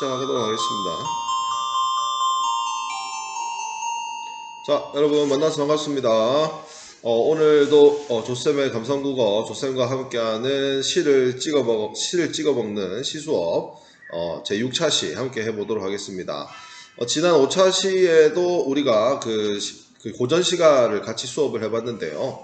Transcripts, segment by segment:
시작하도록 하겠습니다. 자, 여러분 만나서 반갑습니다. 오늘도 조쌤의 감성국어, 조쌤과 함께하는 시를 찍어먹는 시수업 제 6차 시 함께 해보도록 하겠습니다. 지난 5차 시에도 우리가 그 고전시가를 같이 수업을 해봤는데요.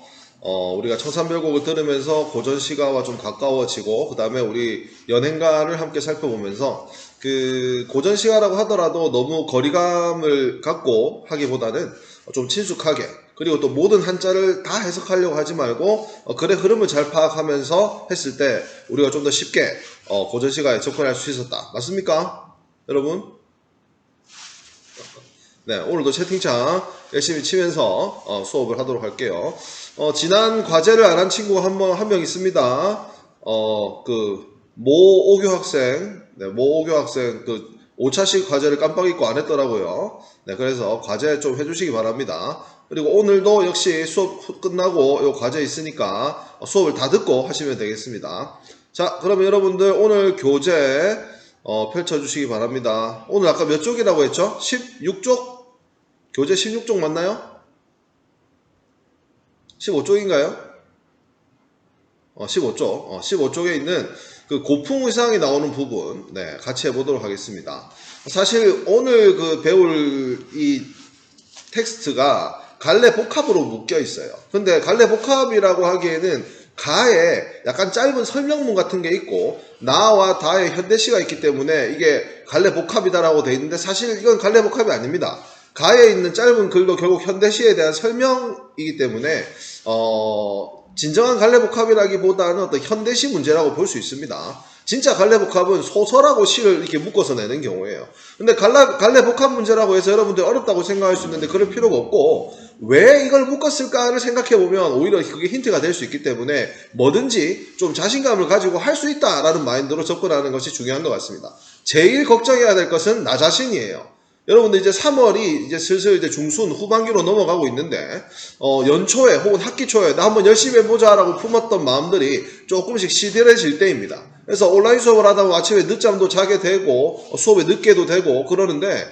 우리가 청산별곡을 들으면서 고전시가와 좀 가까워지고, 그 다음에 우리 연행가를 함께 살펴보면서, 그 고전시가라고 하더라도 너무 거리감을 갖고 하기보다는 좀 친숙하게, 그리고 또 모든 한자를 다 해석하려고 하지 말고, 글의 흐름을 잘 파악하면서 했을 때 우리가 좀 더 쉽게 고전시가에 접근할 수 있었다. 맞습니까? 여러분? 네, 오늘도 채팅창 열심히 치면서 수업을 하도록 할게요. 지난 과제를 안 한 친구가 한 명 있습니다. 모오교 학생, 네, 모오교 학생 5차식 과제를 깜빡 잊고 안 했더라고요. 네, 그래서 과제 좀 해주시기 바랍니다. 그리고 오늘도 역시 수업 끝나고 요 과제 있으니까 수업을 다 듣고 하시면 되겠습니다. 자, 그러면 여러분들 오늘 교재 펼쳐주시기 바랍니다. 오늘 아까 몇 쪽이라고 했죠? 16쪽? 교재 16쪽 맞나요? 15쪽인가요? 15쪽. 15쪽에 있는 그 고풍의상이 나오는 부분, 네, 같이 해보도록 하겠습니다. 사실 오늘 배울 이 텍스트가 갈래복합으로 묶여 있어요. 근데 갈래복합이라고 하기에는 가에 약간 짧은 설명문 같은 게 있고, 나와 다의 현대시가 있기 때문에 이게 갈래복합이다라고 돼 있는데, 사실 이건 갈래복합이 아닙니다. 가에 있는 짧은 글도 결국 현대시에 대한 설명이기 때문에 진정한 갈래복합이라기보다는 어떤 현대시 문제라고 볼 수 있습니다. 진짜 갈래복합은 소설하고 시를 이렇게 묶어서 내는 경우예요. 근데 갈래복합 문제라고 해서 여러분들 어렵다고 생각할 수 있는데 그럴 필요가 없고, 왜 이걸 묶었을까를 생각해보면 오히려 그게 힌트가 될 수 있기 때문에 뭐든지 좀 자신감을 가지고 할 수 있다라는 마인드로 접근하는 것이 중요한 것 같습니다. 제일 걱정해야 될 것은 나 자신이에요. 여러분들 이제 3월이 이제 슬슬 이제 중순 후반기로 넘어가고 있는데, 연초에 혹은 학기 초에 나 한번 열심히 해보자라고 품었던 마음들이 조금씩 시들해질 때입니다. 그래서 온라인 수업을 하다 보면 아침에 늦잠도 자게 되고, 수업에 늦게도 되고 그러는데,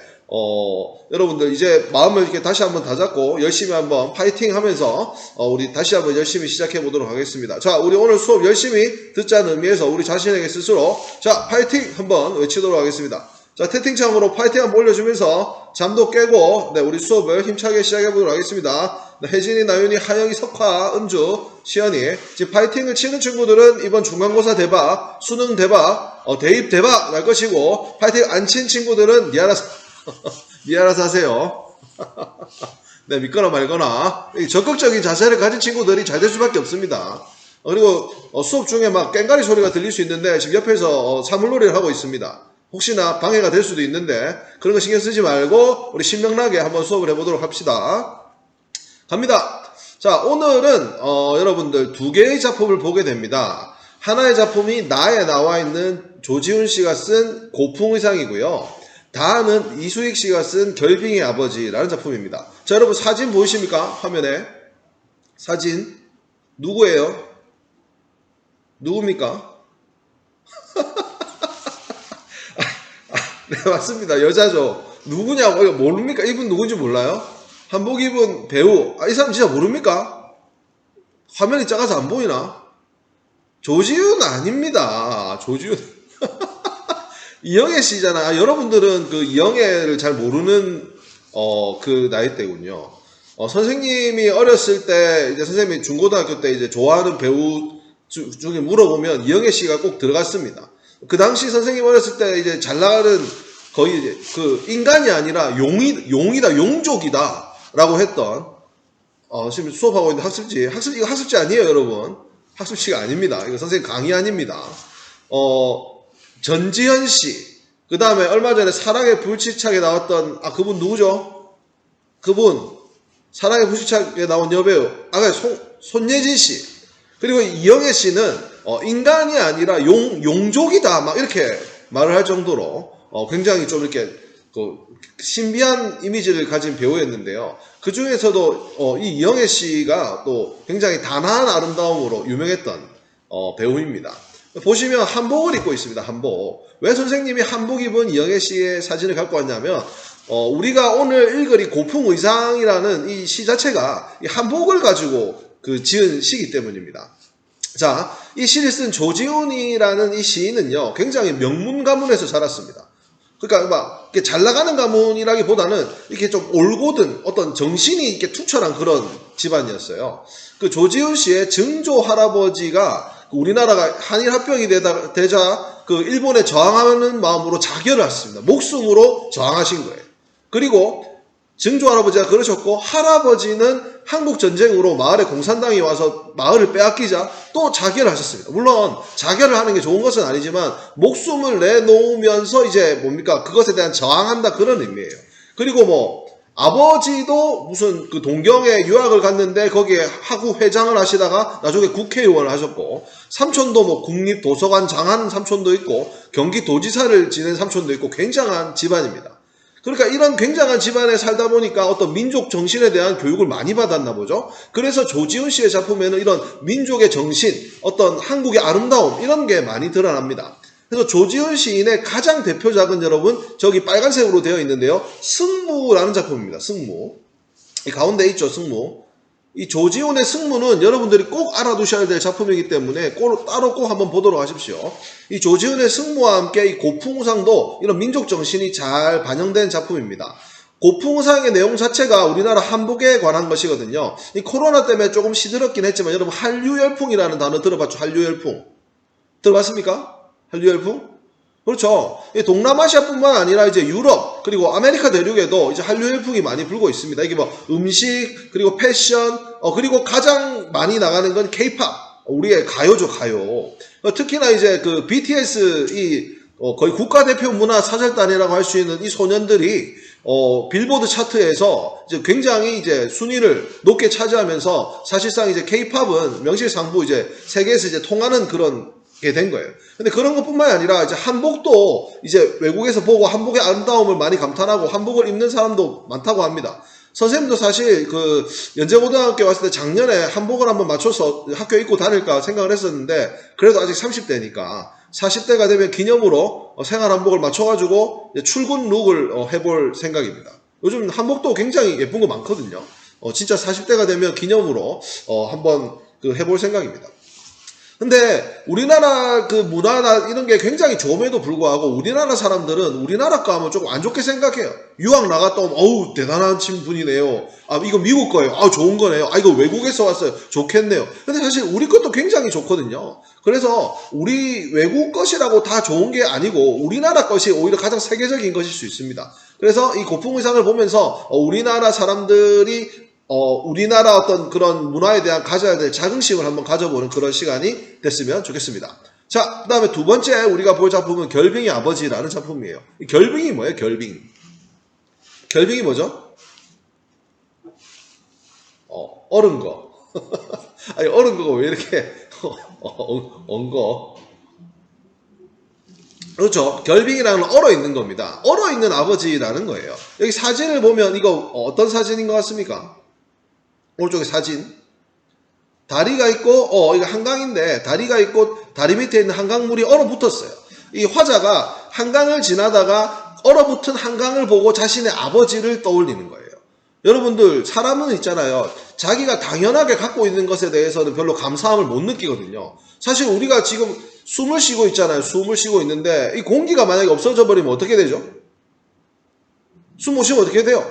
여러분들 이제 마음을 이렇게 다시 한번 다잡고 열심히 한번 파이팅 하면서, 우리 다시 한번 열심히 시작해 보도록 하겠습니다. 자, 우리 오늘 수업 열심히 듣자는 의미에서 우리 자신에게 스스로, 자, 파이팅 한번 외치도록 하겠습니다. 자, 채팅창으로 파이팅 한번 올려주면서 잠도 깨고, 네, 우리 수업을 힘차게 시작해보도록 하겠습니다. 네, 혜진이, 나윤이, 하영이, 석화, 은주, 시연이. 지금 파이팅을 치는 친구들은 이번 중간고사 대박, 수능 대박, 대입 대박 날 것이고, 파이팅 안 친 친구들은 니알아서 하세요. 네, 믿거나 말거나. 적극적인 자세를 가진 친구들이 잘 될 수밖에 없습니다. 그리고 수업 중에 막 깽가리 소리가 들릴 수 있는데, 지금 옆에서 사물놀이를 하고 있습니다. 혹시나 방해가 될 수도 있는데 그런 거 신경 쓰지 말고 우리 신명나게 한번 수업을 해보도록 합시다. 갑니다. 자, 오늘은 여러분들 두 개의 작품을 보게 됩니다. 하나의 작품이 나에 나와 있는 조지훈 씨가 쓴 고풍의상이고요. 다음은 이수익 씨가 쓴 결빙의 아버지라는 작품입니다. 자, 여러분 사진 보이십니까? 화면에 사진 누구예요? 누굽니까? 네, 맞습니다. 여자죠. 누구냐고, 이거 모릅니까? 이분 누군지 몰라요? 한복 입은 배우. 이 사람 진짜 모릅니까? 화면이 작아서 안 보이나? 조지훈 아닙니다. 조지훈. 이영애 씨잖아. 여러분들은 그 이영애를 잘 모르는, 그 나이대군요. 선생님이 어렸을 때, 이제 선생님이 중고등학교 때 이제 좋아하는 배우 중에 물어보면 이영애 씨가 꼭 들어갔습니다. 그 당시 선생님 어렸을 때 이제 잘 나가는 거의 이제 인간이 아니라 용이다, 용족이다 라고 했던, 지금 수업하고 있는 이거 학습지 아니에요, 여러분. 학습지가 아닙니다. 이거 선생님 강의 아닙니다. 전지현 씨. 그 다음에 얼마 전에 사랑의 불시착에 나왔던, 그분 누구죠? 그분, 사랑의 불시착에 나온 여배우, 손예진 씨. 그리고 이영애 씨는 인간이 아니라 용족이다 막 이렇게 말을 할 정도로 굉장히 좀 이렇게 신비한 이미지를 가진 배우였는데요. 그 중에서도 이 이영애 씨가 또 굉장히 단아한 아름다움으로 유명했던 배우입니다. 보시면 한복을 입고 있습니다. 한복. 왜 선생님이 한복 입은 이영애 씨의 사진을 갖고 왔냐면 우리가 오늘 읽을 이 고풍의상이라는 이 시 자체가 이 한복을 가지고 지은 시기 때문입니다. 자, 이 시를 쓴 조지훈이라는 이 시인은요, 굉장히 명문 가문에서 자랐습니다. 그러니까 막 이렇게 잘 나가는 가문이라기보다는 이렇게 좀 올곧은 어떤 정신이 이렇게 투철한 그런 집안이었어요. 그 조지훈 씨의 증조 할아버지가 우리나라가 한일 합병이 되자 그 일본에 저항하는 마음으로 자결을 하셨습니다. 목숨으로 저항하신 거예요. 그리고 증조 할아버지가 그러셨고, 할아버지는 한국 전쟁으로 마을에 공산당이 와서 마을을 빼앗기자 또 자결을 하셨습니다. 물론 자결을 하는 게 좋은 것은 아니지만 목숨을 내놓으면서 이제 뭡니까, 그것에 대한 저항한다, 그런 의미예요. 그리고 뭐 아버지도 무슨 그 동경에 유학을 갔는데 거기에 하구 회장을 하시다가 나중에 국회의원을 하셨고, 삼촌도 뭐 국립도서관 장하는 삼촌도 있고 경기도지사를 지낸 삼촌도 있고 굉장한 집안입니다. 그러니까 이런 굉장한 집안에 살다 보니까 어떤 민족 정신에 대한 교육을 많이 받았나 보죠. 그래서 조지훈 씨의 작품에는 이런 민족의 정신, 어떤 한국의 아름다움, 이런 게 많이 드러납니다. 그래서 조지훈 시인의 가장 대표작은 여러분 저기 빨간색으로 되어 있는데요, 승무라는 작품입니다. 승무. 이 가운데 있죠, 승무. 이 조지훈의 승무는 여러분들이 꼭 알아두셔야 될 작품이기 때문에 따로 꼭 한번 보도록 하십시오. 이 조지훈의 승무와 함께 이 고풍우상도 이런 민족 정신이 잘 반영된 작품입니다. 고풍우상의 내용 자체가 우리나라 한복에 관한 것이거든요. 이 코로나 때문에 조금 시들었긴 했지만 여러분 한류열풍이라는 단어 들어봤죠? 한류열풍. 들어봤습니까? 한류열풍? 그렇죠. 동남아시아뿐만 아니라 이제 유럽 그리고 아메리카 대륙에도 이제 한류 열풍이 많이 불고 있습니다. 이게 뭐 음식 그리고 패션 그리고 가장 많이 나가는 건 K-팝, 우리의 가요죠, 가요. 특히나 이제 그 BTS 거의 국가대표 문화 사절단이라고 할 수 있는 이 소년들이 빌보드 차트에서 이제 굉장히 이제 순위를 높게 차지하면서 사실상 이제 K-팝은 명실상부 이제 세계에서 이제 통하는 그런 게 된 거예요. 근데 그런 것뿐만이 아니라 이제 한복도 이제 외국에서 보고 한복의 아름다움을 많이 감탄하고 한복을 입는 사람도 많다고 합니다. 선생님도 사실 그 연제고등학교 왔을 때 작년에 한복을 한번 맞춰서 학교에 입고 다닐까 생각을 했었는데, 그래도 아직 30대니까 40대가 되면 기념으로 생활 한복을 맞춰가지고 출근 룩을 해볼 생각입니다. 요즘 한복도 굉장히 예쁜 거 많거든요. 진짜 40대가 되면 기념으로 한번 해볼 생각입니다. 근데 우리나라 그 문화나 이런 게 굉장히 좋음에도 불구하고 우리나라 사람들은 우리나라 거 하면 조금 안 좋게 생각해요. 유학 나갔다 오면 어우 대단한 분이네요. 아 이거 미국 거예요. 아 좋은 거네요. 아 이거 외국에서 왔어요. 좋겠네요. 근데 사실 우리 것도 굉장히 좋거든요. 그래서 우리 외국 것이라고 다 좋은 게 아니고 우리나라 것이 오히려 가장 세계적인 것일 수 있습니다. 그래서 이 고풍의상을 보면서 우리나라 사람들이 우리나라 어떤 그런 문화에 대한 가져야 될 자긍심을 한번 가져보는 그런 시간이 됐으면 좋겠습니다. 자, 그 다음에 두 번째 우리가 볼 작품은 결빙이 아버지라는 작품이에요. 이 결빙이 뭐예요? 결빙. 결빙이 뭐죠? 얼은 거. 아니, 얼은 거가 왜 이렇게 거. 그렇죠. 결빙이라는 건 얼어 있는 겁니다. 얼어 있는 아버지라는 거예요. 여기 사진을 보면 이거 어떤 사진인 것 같습니까? 오른쪽에 사진. 다리가 있고, 이거 한강인데, 다리가 있고, 다리 밑에 있는 한강물이 얼어붙었어요. 이 화자가 한강을 지나다가 얼어붙은 한강을 보고 자신의 아버지를 떠올리는 거예요. 여러분들, 사람은 있잖아요. 자기가 당연하게 갖고 있는 것에 대해서는 별로 감사함을 못 느끼거든요. 사실 우리가 지금 숨을 쉬고 있잖아요. 숨을 쉬고 있는데, 이 공기가 만약에 없어져 버리면 어떻게 되죠? 숨 못 쉬면 어떻게 돼요?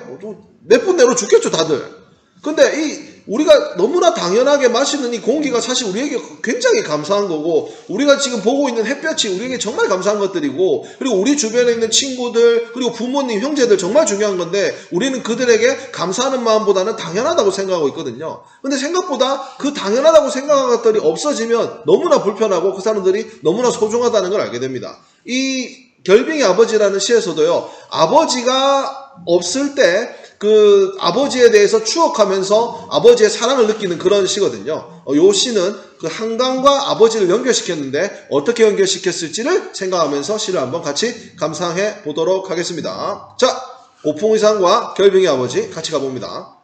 몇 분 내로 죽겠죠, 다들. 근데 우리가 너무나 당연하게 마시는 이 공기가 사실 우리에게 굉장히 감사한 거고, 우리가 지금 보고 있는 햇볕이 우리에게 정말 감사한 것들이고, 그리고 우리 주변에 있는 친구들, 그리고 부모님, 형제들 정말 중요한 건데, 우리는 그들에게 감사하는 마음보다는 당연하다고 생각하고 있거든요. 근데 생각보다 그 당연하다고 생각한 것들이 없어지면 너무나 불편하고 그 사람들이 너무나 소중하다는 걸 알게 됩니다. 이 결빙의 아버지라는 시에서도요, 아버지가 없을 때 그 아버지에 대해서 추억하면서 아버지의 사랑을 느끼는 그런 시거든요. 요 시는 그 한강과 아버지를 연결시켰는데 어떻게 연결시켰을지를 생각하면서 시를 한번 같이 감상해 보도록 하겠습니다. 자, 고풍의상과 결빙의 아버지 같이 가봅니다.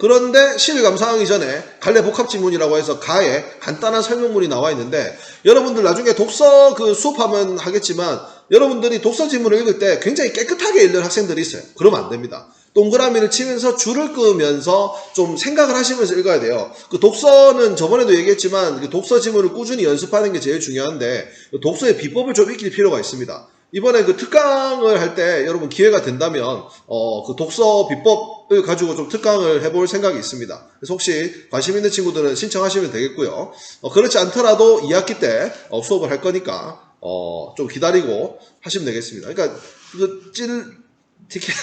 그런데 시를 감상하기 전에 갈래 복합지문이라고 해서 가에 간단한 설명문이 나와 있는데 여러분들 나중에 독서 그 수업하면 하겠지만 여러분들이 독서 지문을 읽을 때 굉장히 깨끗하게 읽는 학생들이 있어요. 그러면 안 됩니다. 동그라미를 치면서 줄을 끄면서 좀 생각을 하시면서 읽어야 돼요. 그 독서는 저번에도 얘기했지만 그 독서 지문을 꾸준히 연습하는 게 제일 중요한데 독서의 비법을 좀 익힐 필요가 있습니다. 이번에 그 특강을 할 때 여러분 기회가 된다면 그 독서 비법을 가지고 좀 특강을 해볼 생각이 있습니다. 그래서 혹시 관심 있는 친구들은 신청하시면 되겠고요. 그렇지 않더라도 2학기 때 수업을 할 거니까 좀 기다리고 하시면 되겠습니다. 그러니까 그 티켓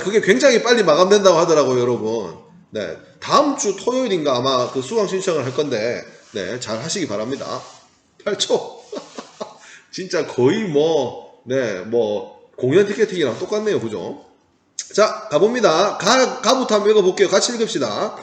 그게 굉장히 빨리 마감된다고 하더라고요, 여러분. 네, 다음 주 토요일인가 아마 그 수강 신청을 할 건데 네, 잘 하시기 바랍니다. 8초. 진짜 거의 뭐 공연 티켓팅이랑 똑같네요. 그죠? 자, 가봅니다. 가부터 한번 읽어볼게요. 같이 읽읍시다.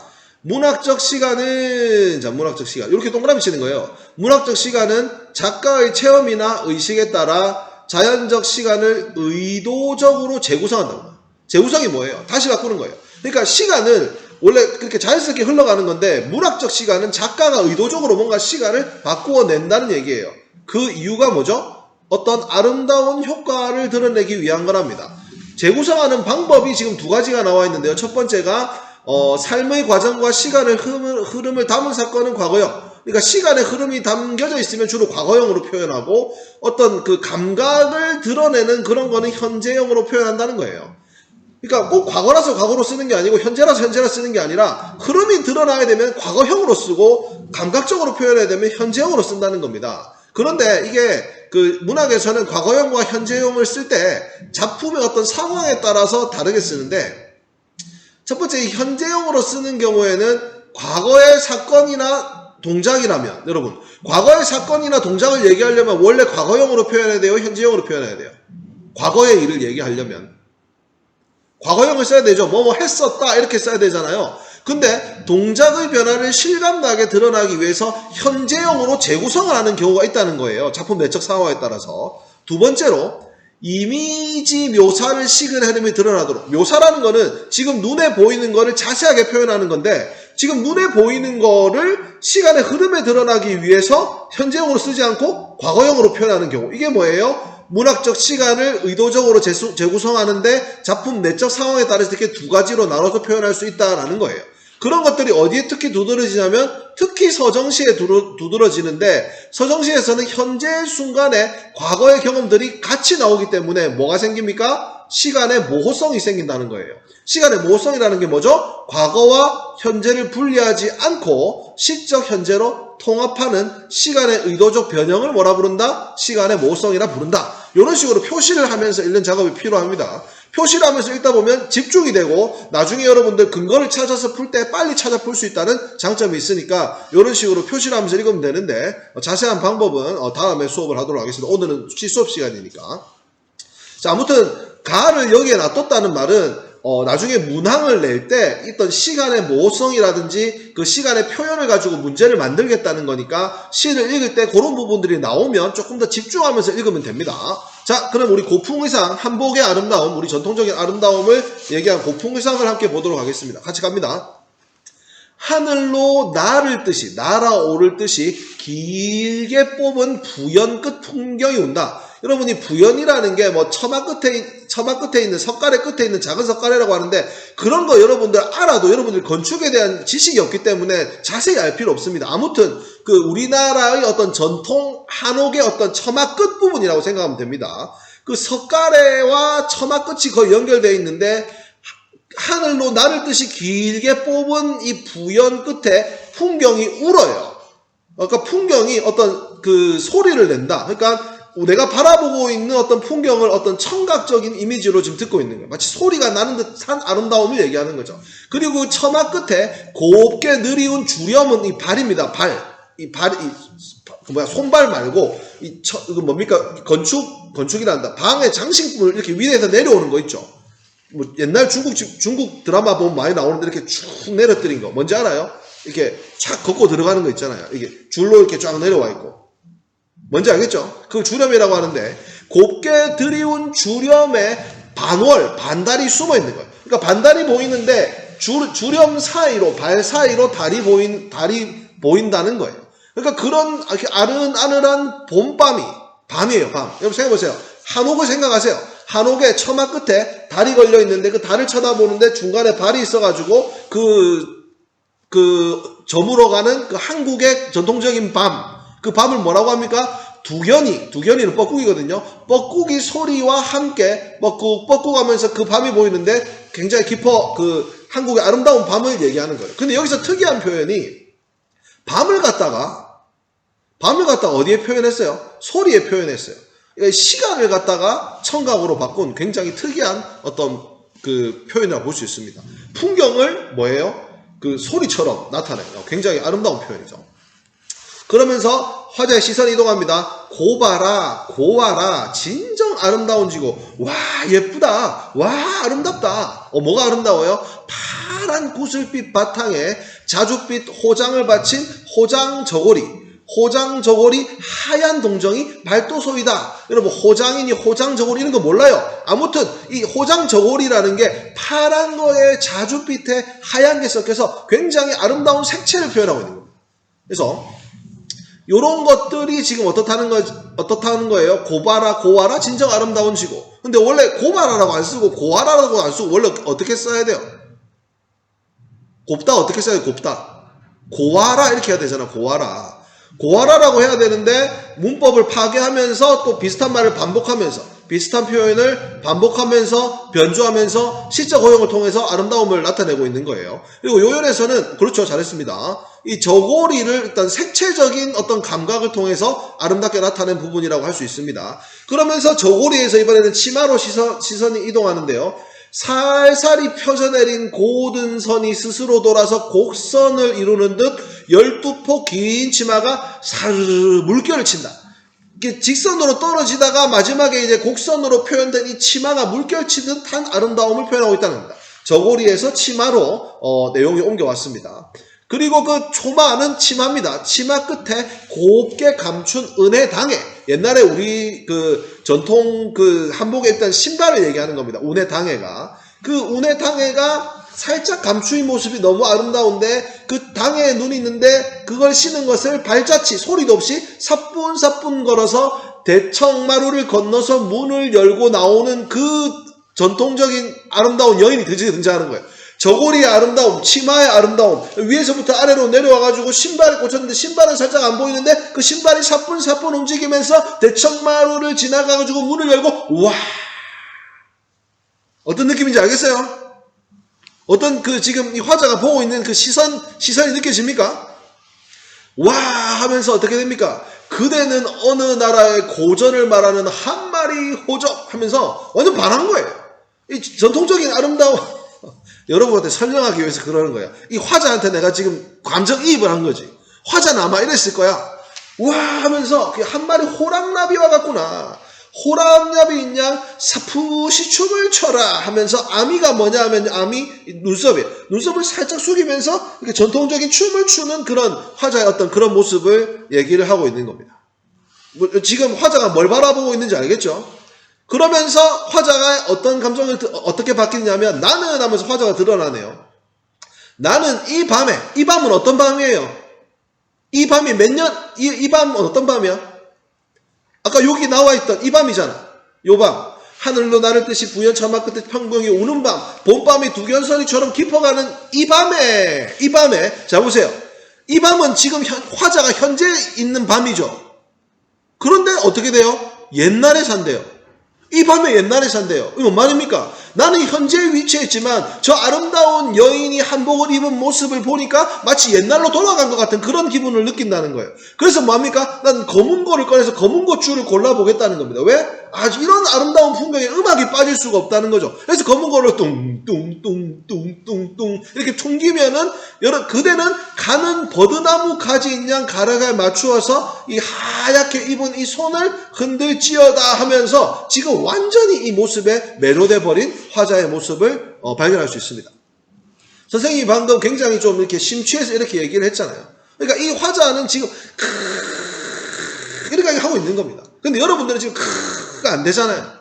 문학적 시간은, 자, 문학적 시간. 이렇게 동그라미 치는 거예요. 문학적 시간은 작가의 체험이나 의식에 따라 자연적 시간을 의도적으로 재구성한다. 재구성이 뭐예요? 다시 바꾸는 거예요. 그러니까 시간을 원래 그렇게 자연스럽게 흘러가는 건데 문학적 시간은 작가가 의도적으로 뭔가 시간을 바꾸어 낸다는 얘기예요. 그 이유가 뭐죠? 어떤 아름다운 효과를 드러내기 위한 거랍니다. 재구성하는 방법이 지금 두 가지가 나와 있는데요. 첫 번째가 삶의 과정과 시간의 흐름을 담은 사건은 과거형. 그러니까 시간의 흐름이 담겨져 있으면 주로 과거형으로 표현하고 어떤 그 감각을 드러내는 그런 거는 현재형으로 표현한다는 거예요. 그러니까 꼭 과거라서 과거로 쓰는 게 아니고 현재라서 현재라 쓰는 게 아니라 흐름이 드러나야 되면 과거형으로 쓰고 감각적으로 표현해야 되면 현재형으로 쓴다는 겁니다. 그런데 이게 그 문학에서는 과거형과 현재형을 쓸 때 작품의 어떤 상황에 따라서 다르게 쓰는데 첫 번째 현재형으로 쓰는 경우에는 과거의 사건이나 동작이라면 여러분 과거의 사건이나 동작을 얘기하려면 원래 과거형으로 표현해야 돼요? 현재형으로 표현해야 돼요? 과거의 일을 얘기하려면 과거형을 써야 되죠. 뭐뭐 했었다 이렇게 써야 되잖아요. 근데 동작의 변화를 실감나게 드러나기 위해서 현재형으로 재구성을 하는 경우가 있다는 거예요. 작품 내적 상황에 따라서. 두 번째로 이미지 묘사를 시간의 흐름이 드러나도록. 묘사라는 거는 지금 눈에 보이는 거를 자세하게 표현하는 건데 지금 눈에 보이는 거를 시간의 흐름에 드러나기 위해서 현재형으로 쓰지 않고 과거형으로 표현하는 경우. 이게 뭐예요? 문학적 시간을 의도적으로 재구성하는데 작품 내적 상황에 따라서 이렇게 두 가지로 나눠서 표현할 수 있다라는 거예요. 그런 것들이 어디에 특히 두드러지냐면 특히 서정시에 두드러지는데 서정시에서는 현재 순간에 과거의 경험들이 같이 나오기 때문에 뭐가 생깁니까? 시간의 모호성이 생긴다는 거예요. 시간의 모호성이라는 게 뭐죠? 과거와 현재를 분리하지 않고 시적 현재로 통합하는 시간의 의도적 변형을 뭐라 부른다? 시간의 모호성이라 부른다. 이런 식으로 표시를 하면서 읽는 작업이 필요합니다. 표시를 하면서 읽다 보면 집중이 되고 나중에 여러분들 근거를 찾아서 풀 때 빨리 찾아 풀 수 있다는 장점이 있으니까 이런 식으로 표시를 하면서 읽으면 되는데 자세한 방법은 다음에 수업을 하도록 하겠습니다. 오늘은 수업 시간이니까. 자, 아무튼 가를 여기에 놔뒀다는 말은 나중에 문항을 낼 때 있던 시간의 모호성이라든지 그 시간의 표현을 가지고 문제를 만들겠다는 거니까 시를 읽을 때 그런 부분들이 나오면 조금 더 집중하면서 읽으면 됩니다. 자, 그럼 우리 고풍의상, 한복의 아름다움, 우리 전통적인 아름다움을 얘기한 고풍의상을 함께 보도록 하겠습니다. 같이 갑니다. 하늘로 날아오를 듯이 길게 뽑은 부연 끝 풍경이 온다. 여러분이 부연이라는 게 뭐 처마 끝에 있는 석가래 끝에 있는 작은 석가래라고 하는데 그런 거 여러분들 알아도 여러분들 건축에 대한 지식이 없기 때문에 자세히 알 필요 없습니다. 아무튼 그 우리나라의 어떤 전통 한옥의 어떤 처마 끝 부분이라고 생각하면 됩니다. 그 석가래와 처마 끝이 거의 연결되어 있는데 하늘로 나를 듯이 길게 뽑은 이 부연 끝에 풍경이 울어요. 그러니까 풍경이 어떤 그 소리를 낸다. 그러니까 내가 바라보고 있는 어떤 풍경을 어떤 청각적인 이미지로 지금 듣고 있는 거예요. 마치 소리가 나는 듯한 아름다움을 얘기하는 거죠. 그리고 처마 끝에 곱게 느리운 주렴은 이 발입니다. 손발 말고 이거 뭡니까? 건축이란다. 방의 장식물을 이렇게 위에서 내려오는 거 있죠. 뭐 옛날 중국 드라마 보면 많이 나오는데 이렇게 쭉 내려뜨린 거 뭔지 알아요? 이렇게 쫙 걷고 들어가는 거 있잖아요. 이게 줄로 이렇게 쫙 내려와 있고. 뭔지 알겠죠? 그 주렴이라고 하는데 곱게 드리운 주렴에 반달이 숨어 있는 거예요. 그러니까 반달이 보이는데 주렴 사이로, 발 사이로 달이 보인다는 거예요. 그러니까 그런 아른아른한 밤이에요, 밤. 여러분 생각해보세요. 한옥을 생각하세요. 한옥에 처마 끝에 달이 걸려 있는데 그 달을 쳐다보는데 중간에 발이 있어가지고 저물어 가는 그 한국의 전통적인 그 밤을 뭐라고 합니까? 두견이는 뻐꾸기거든요. 뻐꾸기 소리와 함께 뻐꾹 하면서 그 밤이 보이는데 굉장히 그 한국의 아름다운 밤을 얘기하는 거예요. 근데 여기서 특이한 표현이 밤을 갖다가 어디에 표현했어요? 소리에 표현했어요. 시간을 갖다가 청각으로 바꾼 굉장히 특이한 어떤 그 표현이라고 볼 수 있습니다. 풍경을 뭐예요? 그 소리처럼 나타내요. 굉장히 아름다운 표현이죠. 그러면서 화자의 시선이 이동합니다. 고와라 진정 아름다운 지고 와 예쁘다 와 아름답다. 뭐가 아름다워요? 파란 구슬빛 바탕에 자줏빛 호장을 바친 호장저고리 하얀 동정이 발도소이다. 여러분 호장이니 호장저고리 이런 거 몰라요. 아무튼 이 호장저고리라는 게 파란 거에 자줏빛에 하얀 게 섞여서 굉장히 아름다운 색채를 표현하고 있는 겁니다. 그래서 이런 것들이 지금 어떻다는 거예요? 고와라 진정 아름다운 지고. 근데 원래 고와라라고 안 쓰고 고와라라고 안 쓰고 원래 어떻게 써야 돼요? 곱다 어떻게 써야 돼요? 곱다. 고와라 이렇게 해야 되잖아. 고와라라고 해야 되는데 문법을 파괴하면서 또 비슷한 말을 반복하면서 비슷한 표현을 반복하면서 변주하면서 시적 허용을 통해서 아름다움을 나타내고 있는 거예요. 그리고 요연에서는 그렇죠. 잘했습니다. 이 저고리를 일단 색채적인 어떤 감각을 통해서 아름답게 나타낸 부분이라고 할 수 있습니다. 그러면서 저고리에서 이번에는 치마로 시선이 이동하는데요. 살살이 펴져내린 고든 선이 스스로 돌아서 곡선을 이루는 듯 12폭 긴 치마가 사르르 물결을 친다. 이게 직선으로 떨어지다가 마지막에 이제 곡선으로 표현된 이 치마가 물결 치듯 한 아름다움을 표현하고 있다는 겁니다. 저고리에서 치마로 내용이 옮겨왔습니다. 그리고 그 초마는 치마입니다. 치마 끝에 곱게 감춘 은혜당해. 옛날에 우리 그 전통 그 한복에 있던 신발을 얘기하는 겁니다. 은혜당해가. 그 은혜당해가 살짝 감추인 모습이 너무 아름다운데 그 당해에 눈이 있는데 그걸 신은 것을 발자취 소리도 없이 사뿐사뿐 걸어서 대청마루를 건너서 문을 열고 나오는 그 전통적인 아름다운 여인이 등장하는 거예요. 저고리의 아름다움, 치마의 아름다움, 위에서부터 아래로 내려와가지고 신발을 꽂혔는데 신발은 살짝 안 보이는데 그 신발이 사뿐사뿐 움직이면서 대청마루를 지나가가지고 문을 열고 와 어떤 느낌인지 알겠어요? 어떤 그 지금 이 화자가 보고 있는 그 시선이 느껴집니까? 와 하면서 어떻게 됩니까? 그대는 어느 나라의 고전을 말하는 한 마리 호적 하면서 완전 반한 거예요. 이 전통적인 아름다움 여러분한테 설명하기 위해서 그러는 거야. 이 화자한테 내가 지금 감정이입을 한 거지. 화자는 아마 이랬을 거야. 와 하면서 한 마리 호랑나비와 같구나. 호랑나비인 양 사푸시 춤을 춰라 하면서 아미가 뭐냐 하면 아미 눈썹이에요. 눈썹을 살짝 숙이면서 이렇게 전통적인 춤을 추는 그런 화자의 어떤 그런 모습을 얘기를 하고 있는 겁니다. 지금 화자가 뭘 바라보고 있는지 알겠죠? 그러면서 화자가 어떤 감정을 어떻게 바뀌냐면 나는 하면서 화자가 드러나네요. 나는 이 밤은 어떤 밤이에요? 이 밤이 이 밤은 어떤 밤이야? 아까 여기 나와 있던 이 밤이잖아. 요 밤. 하늘로 나를 듯이 부연 처마 끝에 평경이 우는 밤. 봄밤이 두견선이처럼 깊어가는 이 밤에. 자 보세요. 이 밤은 지금 화자가 현재 있는 밤이죠. 그런데 어떻게 돼요? 옛날에 산대요. 이 밤에 옛날에 산대요. 이거 뭔 말입니까? 나는 현재 위치에 있지만 저 아름다운 여인이 한복을 입은 모습을 보니까 마치 옛날로 돌아간 것 같은 그런 기분을 느낀다는 거예요. 그래서 뭐합니까? 난 검은 거를 꺼내서 검은 거 줄을 골라보겠다는 겁니다. 왜? 아주 이런 아름다운 풍경에 음악이 빠질 수가 없다는 거죠. 그래서 검은 거를 뚱뚱뚱뚱뚱뚱 이렇게 퉁기면은 그대는 가는 버드나무 가지인 양 가락에 맞추어서 이 하얗게 입은 이 손을 흔들지어다 하면서 지금 완전히 이 모습에 매료돼 버린 화자의 모습을 발견할 수 있습니다. 선생님이 방금 굉장히 좀 이렇게 심취해서 이렇게 얘기를 했잖아요. 그러니까 이 화자는 지금 이렇게 하고 있는 겁니다. 근데 여러분들은 지금 안 되잖아요.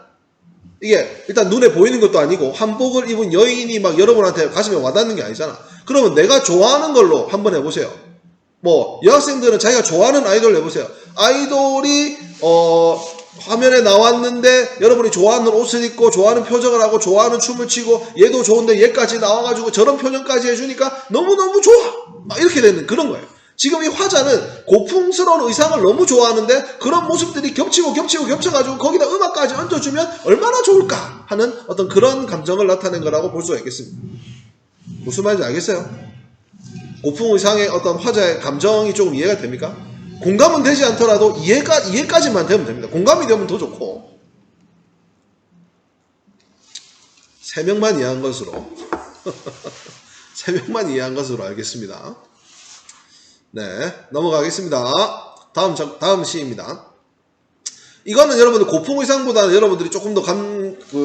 이게 일단 눈에 보이는 것도 아니고 한복을 입은 여인이 막 여러분한테 가슴에 와닿는 게 아니잖아. 그러면 내가 좋아하는 걸로 한번 해보세요. 뭐 여학생들은 자기가 좋아하는 아이돌 해보세요. 아이돌이 화면에 나왔는데 여러분이 좋아하는 옷을 입고 좋아하는 표정을 하고 좋아하는 춤을 추고 얘도 좋은데 얘까지 나와가지고 저런 표정까지 해주니까 너무너무 좋아 막 이렇게 되는 그런 거예요. 지금 이 화자는 고풍스러운 의상을 너무 좋아하는데 그런 모습들이 겹쳐가지고 거기다 음악까지 얹어주면 얼마나 좋을까 하는 어떤 그런 감정을 나타낸 거라고 볼 수가 있겠습니다. 무슨 말인지 알겠어요? 고풍 의상의 어떤 화자의 감정이 조금 이해가 됩니까? 공감은 되지 않더라도 이해까지만 되면 됩니다. 공감이 되면 더 좋고. 3명만 이해한 것으로 3명만 이해한 것으로 알겠습니다. 네, 넘어가겠습니다. 다음 시입니다. 이거는 여러분들 고풍 의상보다는 여러분들이 조금 더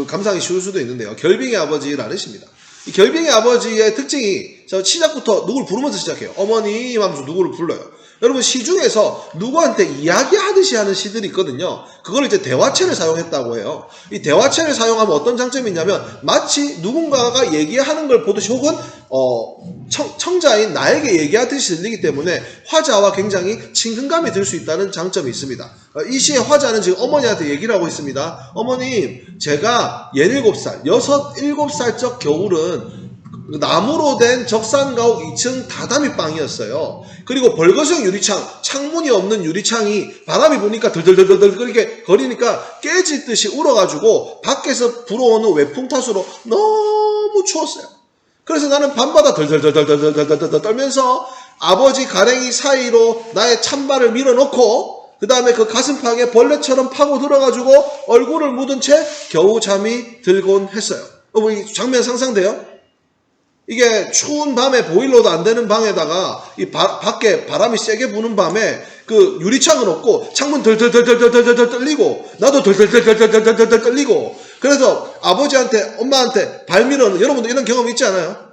감상이 쉬울 수도 있는데요. 결빙의 아버지라는 시입니다. 이 결빙의 아버지의 특징이 시작부터 누구를 부르면서 시작해요. 어머님 하면서 누구를 불러요. 여러분 시 중에서 누구한테 이야기하듯이 하는 시들이 있거든요. 그걸 이제 대화체를 사용했다고 해요. 이 대화체를 사용하면 어떤 장점이 있냐면 마치 누군가가 얘기하는 걸 보듯이 혹은 청자인 나에게 얘기하듯이 들리기 때문에 화자와 굉장히 친근감이 들 수 있다는 장점이 있습니다. 이 시의 화자는 지금 어머니한테 얘기를 하고 있습니다. 어머님, 제가 17살, 6, 7살적 겨울은 나무로 된 적산가옥 2층 다다미 방이었어요. 그리고 벌거성 유리창, 창문이 없는 유리창이 바람이 부니까 덜덜덜덜 그렇게 거리니까 깨질 듯이 울어가지고 밖에서 불어오는 외풍 탓으로 너무 추웠어요. 그래서 나는 밤마다 덜덜덜덜덜덜덜 떨면서 아버지 가랭이 사이로 나의 찬발을 밀어넣고 그 다음에 그 가슴팍에 벌레처럼 파고 들어가지고 얼굴을 묻은 채 겨우 잠이 들곤 했어요. 이 장면 상상돼요? 이게 추운 밤에 보일러도 안 되는 방에다가 밖에 바람이 세게 부는 밤에 그 유리창은 없고 창문 덜덜덜덜덜덜 떨리고 나도 덜덜덜덜덜덜 떨리고 그래서 아버지한테 엄마한테 발 밀어는 여러분도 이런 경험 있지 않아요?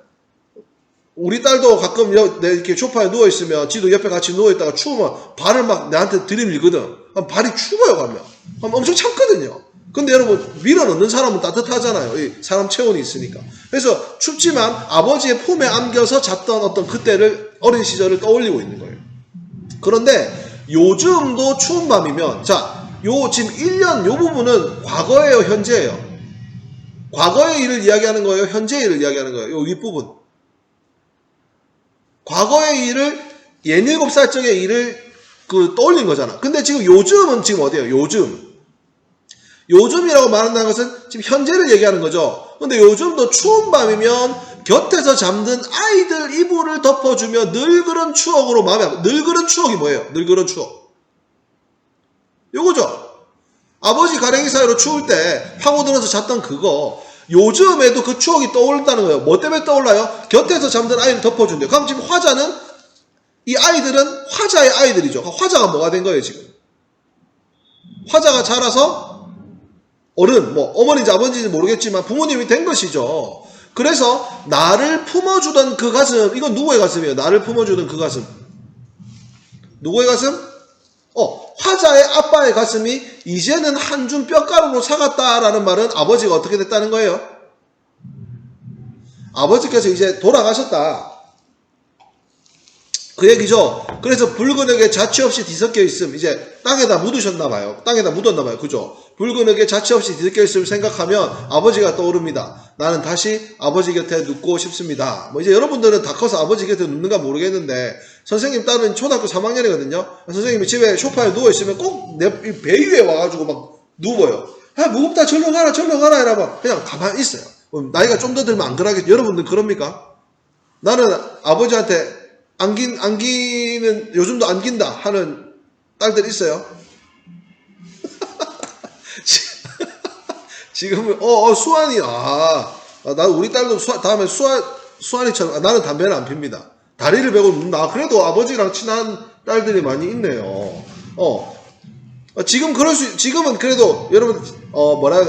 우리 딸도 가끔 이렇게 소파에 누워있으면 지도 옆에 같이 누워있다가 추우면 발을 막 나한테 들이밀거든. 발이 추워요 가면. 엄청 참거든요. 근데 여러분 밀어넣는 사람은 따뜻하잖아요. 이 사람 체온이 있으니까. 그래서 춥지만 아버지의 품에 안겨서 잤던 어떤 그때를 어린 시절을 떠올리고 있는 거예요. 그런데 요즘도 추운 밤이면 지금 1년 요 부분은 과거예요, 현재예요? 과거의 일을 이야기하는 거예요, 현재의 일을 이야기하는 거예요? 요 윗부분. 과거의 일을 17살적의 일을 떠올린 거잖아. 근데 지금 요즘은 지금 어디예요? 요즘이라고 말한다는 것은 지금 현재를 얘기하는 거죠. 근데 요즘도 추운 밤이면 곁에서 잠든 아이들 이불을 덮어주며 늙으른 추억으로 늙으른 추억이 뭐예요? 늙으른 추억. 요거죠. 아버지 가랭이 사이로 추울 때 파고들어서 잤던 그거. 요즘에도 그 추억이 떠오른다는 거예요. 뭐 때문에 떠올라요? 곁에서 잠든 아이를 덮어준대요. 그럼 지금 화자는 이 아이들은 화자의 아이들이죠. 화자가 뭐가 된 거예요 지금? 화자가 자라서 어른, 어머니인지 아버지인지 모르겠지만 부모님이 된 것이죠. 그래서 나를 품어주던 그 가슴, 이건 누구의 가슴이에요? 나를 품어주던 그 가슴. 누구의 가슴? 화자의 아빠의 가슴이 이제는 한 줌 뼈가루로 사갔다라는 말은 아버지가 어떻게 됐다는 거예요? 아버지께서 이제 돌아가셨다. 그 얘기죠. 그래서 붉은 흙에 자취 없이 뒤섞여 있음. 이제 땅에다 묻으셨나 봐요. 땅에다 묻었나 봐요. 그죠? 붉은 흙에 자취 없이 뒤섞여 있음을 생각하면 아버지가 떠오릅니다. 나는 다시 아버지 곁에 눕고 싶습니다. 이제 여러분들은 다 커서 아버지 곁에 눕는가 모르겠는데 선생님 딸은 초등학교 3학년이거든요. 선생님이 집에 소파에 누워있으면 꼭 내 배 위에 와가지고 막 누워요. 무겁다 절로 가라 이러면 그냥 가만히 있어요. 나이가 좀 더 들면 안 그러겠죠. 여러분들 그럽니까? 나는 아버지한테 안기는 요즘도 안긴다 하는 딸들 있어요? 지금은 수환이 나 우리 딸도 다음에 수환이처럼 나는 담배를 안 핍니다. 다리를 베고 눕는다. 그래도 아버지랑 친한 딸들이 많이 있네요. 지금은 그래도 여러분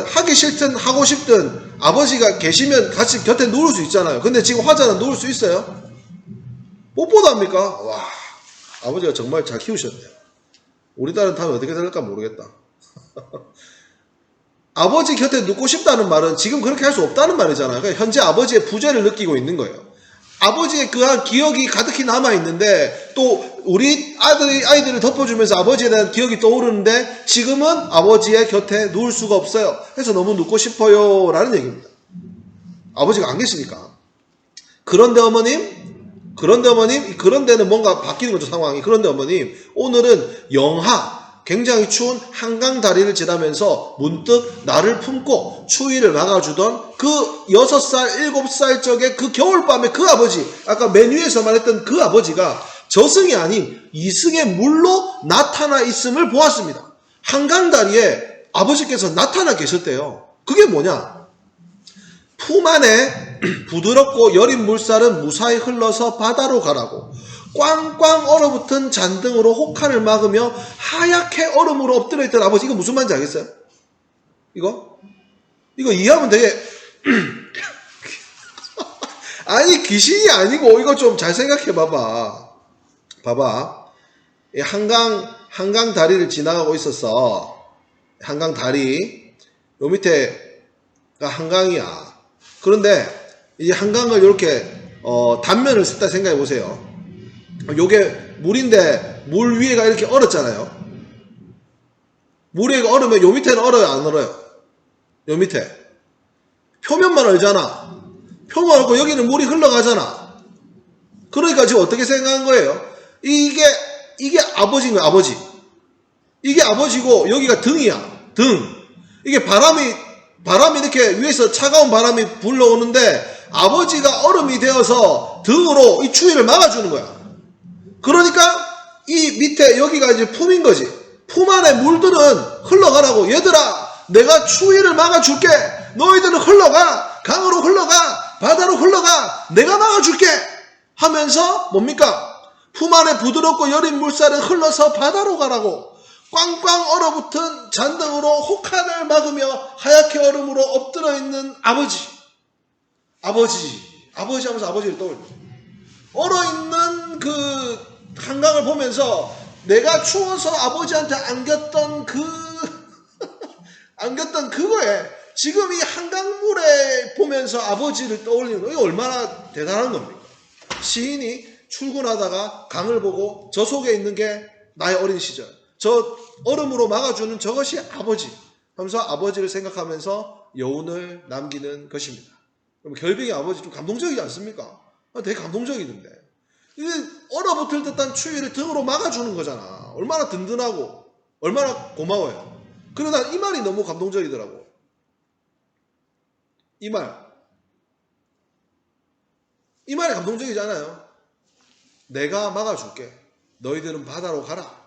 하기 싫든 하고 싶든 아버지가 계시면 같이 곁에 누울 수 있잖아요. 근데 지금 화자는 누울 수 있어요? 뽀뽀도 합니까? 와, 아버지가 정말 잘 키우셨네요. 우리 딸은 다음에 어떻게 될까 모르겠다. 아버지 곁에 눕고 싶다는 말은 지금 그렇게 할 수 없다는 말이잖아요. 그러니까 현재 아버지의 부재를 느끼고 있는 거예요. 아버지의 그한 기억이 가득히 남아있는데 또 우리 아이들을 덮어주면서 아버지에 대한 기억이 떠오르는데 지금은 아버지의 곁에 누울 수가 없어요. 그래서 너무 눕고 싶어요 라는 얘기입니다. 아버지가 안 계시니까. 그런데 어머님, 그런데는 뭔가 바뀌는 거죠, 상황이. 그런데 어머님, 오늘은 영하 굉장히 추운 한강 다리를 지나면서 문득 나를 품고 추위를 막아주던 그 6살, 7살 적의 그 겨울밤에 그 아버지, 아까 메뉴에서 말했던 그 아버지가 저승이 아닌 이승의 물로 나타나 있음을 보았습니다. 한강 다리에 아버지께서 나타나 계셨대요. 그게 뭐냐? 품 안에 부드럽고 여린 물살은 무사히 흘러서 바다로 가라고 꽝꽝 얼어붙은 잔등으로 혹한을 막으며 하얗게 얼음으로 엎드려 있던 아버지. 이거 무슨 말인지 알겠어요? 이거 이해하면 되게 아니 귀신이 아니고 이거 좀 잘 생각해 봐봐. 이 한강 다리를 지나가고 있었어. 한강 다리 요 밑에가 한강이야. 그런데 이 한강을 이렇게 단면을 썼다 생각해 보세요. 요게 물인데 물 위에가 이렇게 얼었잖아요. 물 위에가 얼으면 요 밑에는 얼어요, 안 얼어요? 요 밑에 표면만 얼잖아. 표면 얼고 여기는 물이 흘러가잖아. 그러니까 지금 어떻게 생각한 거예요? 이게 아버지인 거야, 아버지. 이게 아버지고 여기가 등이야, 등. 이게 바람이 이렇게 위에서 차가운 바람이 불러오는데 아버지가 얼음이 되어서 등으로 이 추위를 막아주는 거야. 그러니까 이 밑에 여기가 이제 품인 거지. 품 안에 물들은 흘러가라고. 얘들아, 내가 추위를 막아줄게. 너희들은 흘러가. 강으로 흘러가. 바다로 흘러가. 내가 막아줄게. 하면서 뭡니까? 품 안에 부드럽고 여린 물살은 흘러서 바다로 가라고. 꽝꽝 얼어붙은 잔등으로 혹한을 막으며 하얗게 얼음으로 엎드려 있는 아버지 하면서 아버지를 떠올려. 얼어있는 그 한강을 보면서 내가 추워서 아버지한테 안겼던 그거에 지금 이 한강물에 보면서 아버지를 떠올리는 거, 이게 얼마나 대단한 겁니까? 시인이 출근하다가 강을 보고 저 속에 있는 게 나의 어린 시절, 저 얼음으로 막아주는 저것이 아버지 하면서 아버지를 생각하면서 여운을 남기는 것입니다. 그럼 결빙의 아버지 좀 감동적이지 않습니까? 되게 감동적이던데. 이게 얼어붙을 듯한 추위를 등으로 막아주는 거잖아. 얼마나 든든하고 얼마나 고마워요. 그러나 이 말이 너무 감동적이더라고. 이 말이 감동적이지 않아요? 내가 막아줄게. 너희들은 바다로 가라.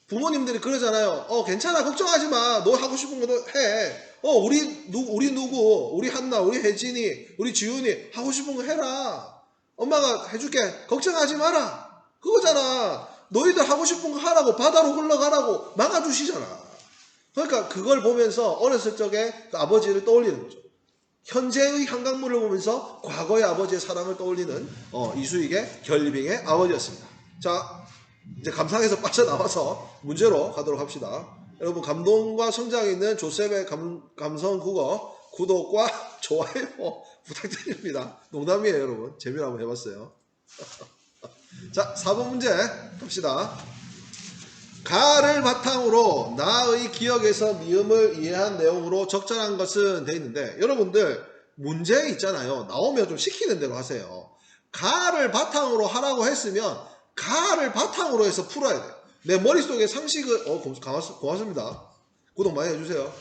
부모님들이 그러잖아요. 괜찮아, 걱정하지 마. 너 하고 싶은 거 해. 우리 누구, 우리 한나, 우리 혜진이, 우리 지훈이 하고 싶은 거 해라. 엄마가 해줄게. 걱정하지 마라. 그거잖아. 너희들 하고 싶은 거 하라고, 바다로 흘러가라고 막아주시잖아. 그러니까 그걸 보면서 어렸을 적에 그 아버지를 떠올리는 거죠. 현재의 한강물을 보면서 과거의 아버지의 사랑을 떠올리는 이수익의 결빙의 아버지였습니다. 자, 이제 감상에서 빠져나와서 문제로 가도록 합시다. 여러분, 감동과 성장이 있는 조셉의 감성 국어 구독과 좋아요 부탁드립니다. 농담이에요, 여러분. 재미로 한번 해봤어요. 자, 4번 문제 갑시다. 가를 바탕으로 나의 기억에서 미음을 이해한 내용으로 적절한 것은 돼 있는데, 여러분들 문제 있잖아요. 나오면 좀 시키는 대로 하세요. 가를 바탕으로 하라고 했으면 가를 바탕으로 해서 풀어야 돼요. 내 머릿속에 상식을 고맙습니다. 구독 많이 해주세요.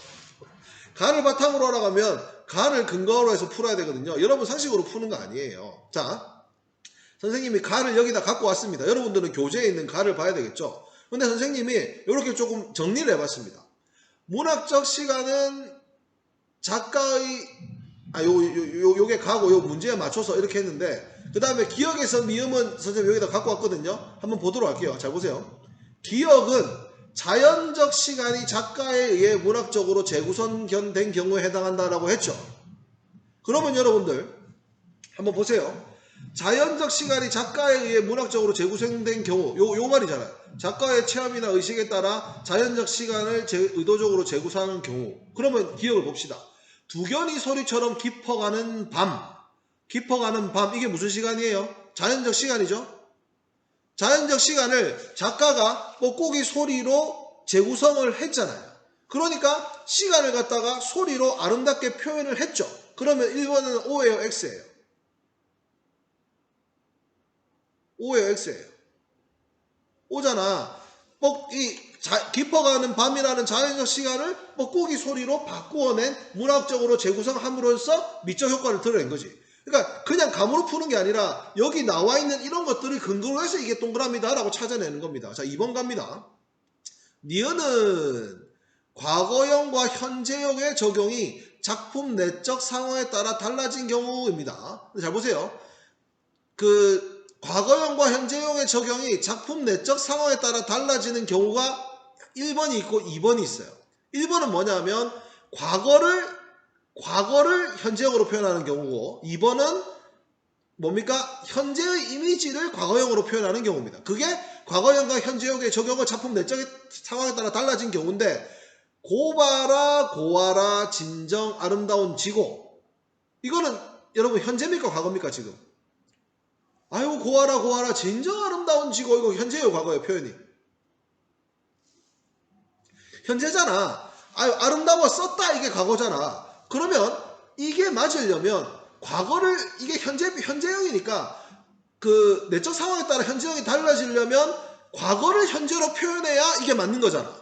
가를 바탕으로 하라고 하면 가를 근거로 해서 풀어야 되거든요. 여러분 상식으로 푸는 거 아니에요. 자, 선생님이 가를 여기다 갖고 왔습니다. 여러분들은 교재에 있는 가를 봐야 되겠죠. 근데 선생님이 이렇게 조금 정리를 해봤습니다. 문학적 시간은 작가의 요게 가고 요 문제에 맞춰서 이렇게 했는데, 그 다음에 기억에서 미음은 선생님 여기다 갖고 왔거든요. 한번 보도록 할게요. 잘 보세요. 기억은 자연적 시간이 작가에 의해 문학적으로 재구성된 경우에 해당한다라고 했죠. 그러면 여러분들 한번 보세요. 자연적 시간이 작가에 의해 문학적으로 재구성된 경우, 요 말이잖아요. 작가의 체험이나 의식에 따라 자연적 시간을 의도적으로 재구성하는 경우. 그러면 기억을 봅시다. 두견이 소리처럼 깊어가는 밤. 이게 무슨 시간이에요? 자연적 시간이죠. 자연적 시간을 작가가 뻐꾸기 소리로 재구성을 했잖아요. 그러니까 시간을 갖다가 소리로 아름답게 표현을 했죠. 그러면 1번은 O예요, X예요? O예요, X예요? O잖아. 깊어가는 밤이라는 자연적 시간을 뻐꾸기 소리로 바꾸어낸 문학적으로 재구성함으로써 미적 효과를 드러낸 거지. 그러니까 그냥 감으로 푸는 게 아니라 여기 나와 있는 이런 것들을 근거로 해서 이게 동그라미다라고 찾아내는 겁니다. 자, 2번 갑니다. 니은은 과거형과 현재형의 적용이 작품 내적 상황에 따라 달라진 경우입니다. 잘 보세요. 과거형과 현재형의 적용이 작품 내적 상황에 따라 달라지는 경우가 1번이 있고 2번이 있어요. 1번은 뭐냐면 과거를 현재형으로 표현하는 경우고 2번은 뭡니까? 현재의 이미지를 과거형으로 표현하는 경우입니다. 그게 과거형과 현재형의 적용은 작품 내적 상황에 따라 달라진 경우인데 고봐라 진정 아름다운 지고 이거는 여러분 현재입니까 과거입니까 지금? 아이고 고와라 진정 아름다운 지고 이거 현재예요 과거예요 표현이? 현재잖아. 아유 아름다워 썼다 이게 과거잖아. 그러면 이게 맞으려면 과거를 이게 현재형이니까 그 내적 상황에 따라 현재형이 달라지려면 과거를 현재로 표현해야 이게 맞는 거잖아.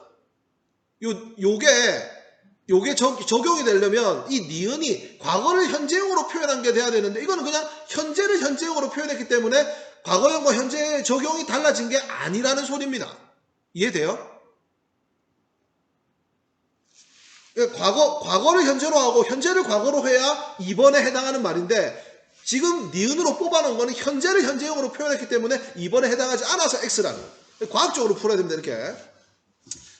요게 적용이 되려면 이 니은이 과거를 현재형으로 표현한 게 돼야 되는데 이거는 그냥 현재를 현재형으로 표현했기 때문에 과거형과 현재의 적용이 달라진 게 아니라는 소리입니다. 이해돼요? 과거를 현재로 하고 현재를 과거로 해야 2번에 해당하는 말인데 지금 니은으로 뽑아놓은 거는 현재를 현재형으로 표현했기 때문에 2번에 해당하지 않아서 X라는 거예요. 과학적으로 풀어야 됩니다. 이렇게.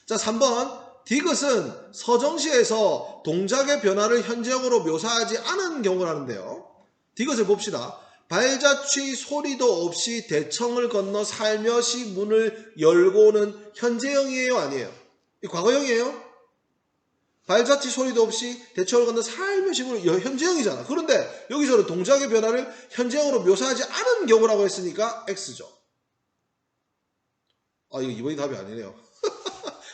자 3번 디귿은 서정시에서 동작의 변화를 현재형으로 묘사하지 않은 경우라는데요. 디귿을 봅시다. 발자취 소리도 없이 대청을 건너 살며시 문을 열고는 현재형이에요? 아니에요? 이 과거형이에요? 발자취 소리도 없이 대청을 건너 살며시 문을 현재형이잖아. 그런데 여기서는 동작의 변화를 현재형으로 묘사하지 않은 경우라고 했으니까 X죠. 아 이거 2번이 답이 아니네요.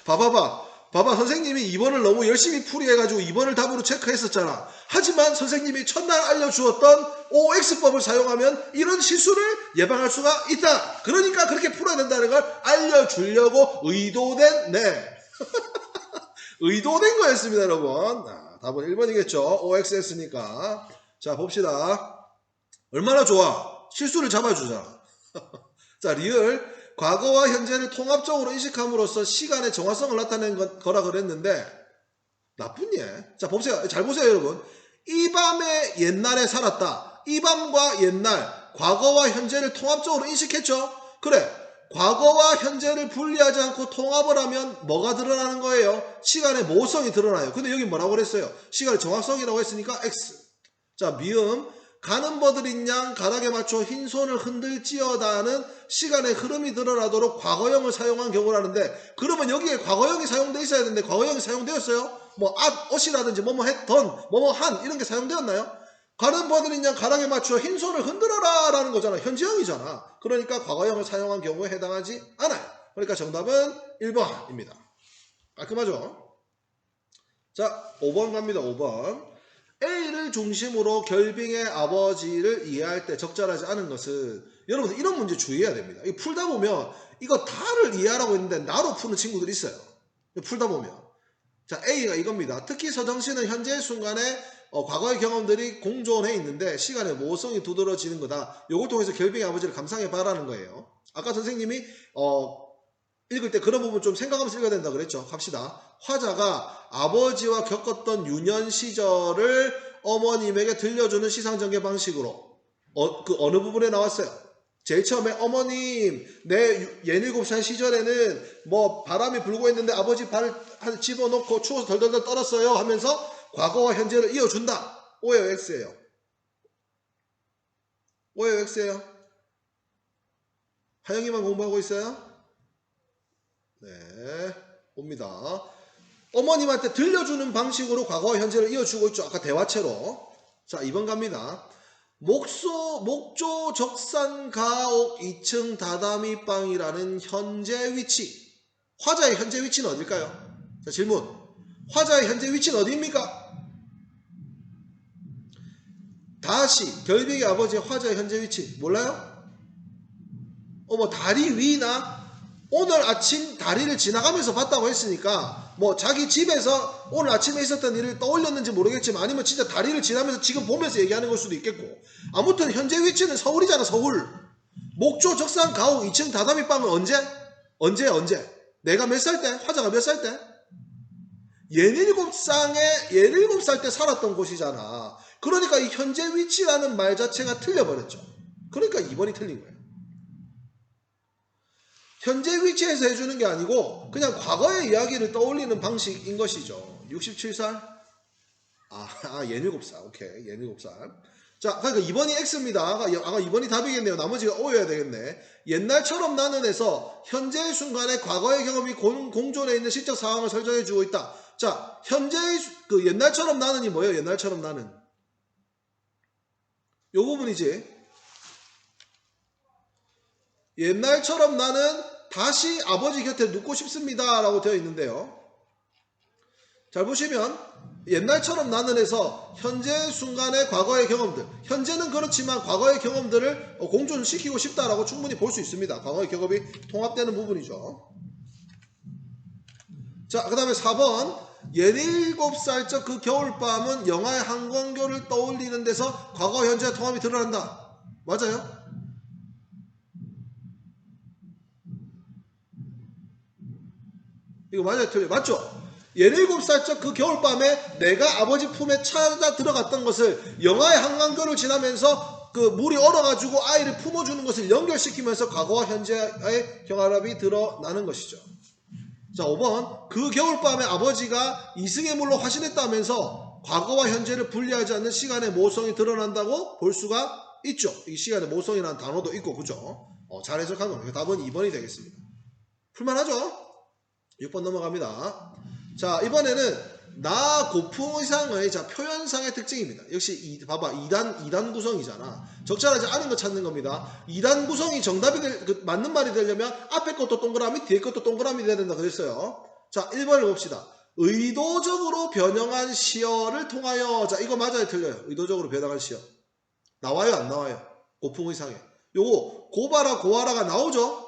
봐봐 선생님이 2번을 너무 열심히 풀이해가지고 2번을 답으로 체크했었잖아. 하지만 선생님이 첫날 알려주었던 OX법을 사용하면 이런 실수를 예방할 수가 있다. 그러니까 그렇게 풀어야 된다는 걸 알려주려고 의도된 의도된 거였습니다 여러분. 답은 1번이겠죠. OXS니까. 자 봅시다. 얼마나 좋아. 실수를 잡아주잖아. 자 리을 과거와 현재를 통합적으로 인식함으로써 시간의 정화성을 나타낸 거라 그랬는데 나쁜 예. 자 보세요. 잘 보세요 여러분. 이 밤에 옛날에 살았다. 이 밤과 옛날 과거와 현재를 통합적으로 인식했죠. 그래 과거와 현재를 분리하지 않고 통합을 하면 뭐가 드러나는 거예요? 시간의 모호성이 드러나요. 근데 여기 뭐라고 그랬어요? 시간의 정확성이라고 했으니까 X. 자 미음 가는 버들인 양 가닥에 맞춰 흰손을 흔들지어다는 시간의 흐름이 드러나도록 과거형을 사용한 경우라는데 그러면 여기에 과거형이 사용되어 있어야 되는데 과거형이 사용되었어요? 뭐 어시라든지 뭐뭐 했던 뭐뭐 한 이런 게 사용되었나요? 가는 버들인 양 가닥에 맞춰 흰손을 흔들어라 라는 거잖아. 현재형이잖아. 그러니까 과거형을 사용한 경우에 해당하지 않아요. 그러니까 정답은 1번입니다. 깔끔하죠? 자 5번 갑니다. 5번 A를 중심으로 결빙의 아버지를 이해할 때 적절하지 않은 것은 여러분 이런 문제 주의해야 됩니다. 이거 풀다 보면 이거 다를 이해하라고 했는데 나로 푸는 친구들이 있어요. 풀다 보면 자 A가 이겁니다. 특히 서정시는 현재의 순간에 과거의 경험들이 공존해 있는데 시간의 모호성이 두드러지는 거다. 이걸 통해서 결빙의 아버지를 감상해 봐라는 거예요. 아까 선생님이 읽을 때 그런 부분 좀 생각하면서 읽어야 된다 그랬죠. 갑시다. 화자가 아버지와 겪었던 유년 시절을 어머님에게 들려주는 시상전개 방식으로 어느 부분에 나왔어요? 제일 처음에 어머님 내 17살 시절에는 뭐 바람이 불고 있는데 아버지 발을 집어넣고 추워서 덜덜덜 떨었어요 하면서 과거와 현재를 이어준다. O예요 X예요? Y예요, X예요? 하영이만 공부하고 있어요? 네, 옵니다. 어머님한테 들려주는 방식으로 과거와 현재를 이어주고 있죠. 아까 대화체로. 자, 2번 갑니다. 목조 적산 가옥 2층 다다미방이라는 현재 위치. 화자의 현재 위치는 어딜까요? 자, 질문. 화자의 현재 위치는 어디입니까? 다시 결백의 아버지의 화자의 현재 위치 몰라요? 뭐 다리 위나 오늘 아침 다리를 지나가면서 봤다고 했으니까 뭐 자기 집에서 오늘 아침에 있었던 일을 떠올렸는지 모르겠지만 아니면 진짜 다리를 지나면서 지금 보면서 얘기하는 걸 수도 있겠고 아무튼 현재 위치는 서울이잖아. 서울. 목조 적산 가옥 2층 다다미방은 언제? 내가 몇 살 때? 화자가 몇 살 때? 17살 때 살았던 곳이잖아. 그러니까 이 현재 위치라는 말 자체가 틀려버렸죠. 그러니까 2번이 틀린 거예요. 현재 위치에서 해주는 게 아니고 그냥 과거의 이야기를 떠올리는 방식인 것이죠. 67살? 얘 7살. 오케이. 얘 7살. 자, 그러니까 2번이 X입니다. 아까 2번이 답이겠네요. 나머지가 O여야 되겠네. 옛날처럼 나는에서 현재의 순간에 과거의 경험이 공존해 있는 시적 상황을 설정해 주고 있다. 자, 현재의 그 옛날처럼 나는이 뭐예요? 옛날처럼 나는. 요 부분이지. 옛날처럼 나는 다시 아버지 곁에 눕고 싶습니다 라고 되어 있는데요. 잘 보시면 옛날처럼 나는에서 현재 순간의 과거의 경험들, 현재는 그렇지만 과거의 경험들을 공존시키고 싶다라고 충분히 볼 수 있습니다. 과거의 경험이 통합되는 부분이죠. 자, 그 다음에 4번 17살적 그 겨울밤은 영화의 한광교를 떠올리는 데서 과거 현재와 통합이 드러난다. 맞아요? 이거 맞아요? 틀려요? 맞죠? 17살적 그 겨울밤에 내가 아버지 품에 찾아 들어갔던 것을 영화의 한강교를 지나면서 그 물이 얼어가지고 아이를 품어주는 것을 연결시키면서 과거와 현재의 경합이 드러나는 것이죠. 자, 5번 그 겨울밤에 아버지가 이승의 물로 화신했다면서 과거와 현재를 분리하지 않는 시간의 모성이 드러난다고 볼 수가 있죠. 이 시간의 모성이라는 단어도 있고 그죠? 잘 해석한 겁니다. 답은 2번이 되겠습니다. 풀만하죠? 6번 넘어갑니다. 자, 이번에는 나 고풍의상의 표현상의 특징입니다. 역시 봐봐 2단 구성이잖아. 적절하지 않은 거 찾는 겁니다. 2단 구성이 정답이 맞는 말이 되려면 앞에 것도 동그라미 뒤에 것도 동그라미 돼야 된다 그랬어요. 자, 1번을 봅시다. 의도적으로 변형한 시어를 통하여. 자, 이거 맞아요 틀려요? 의도적으로 변형한 시어 나와요 안 나와요? 고풍의상에 요거 고바라가 나오죠?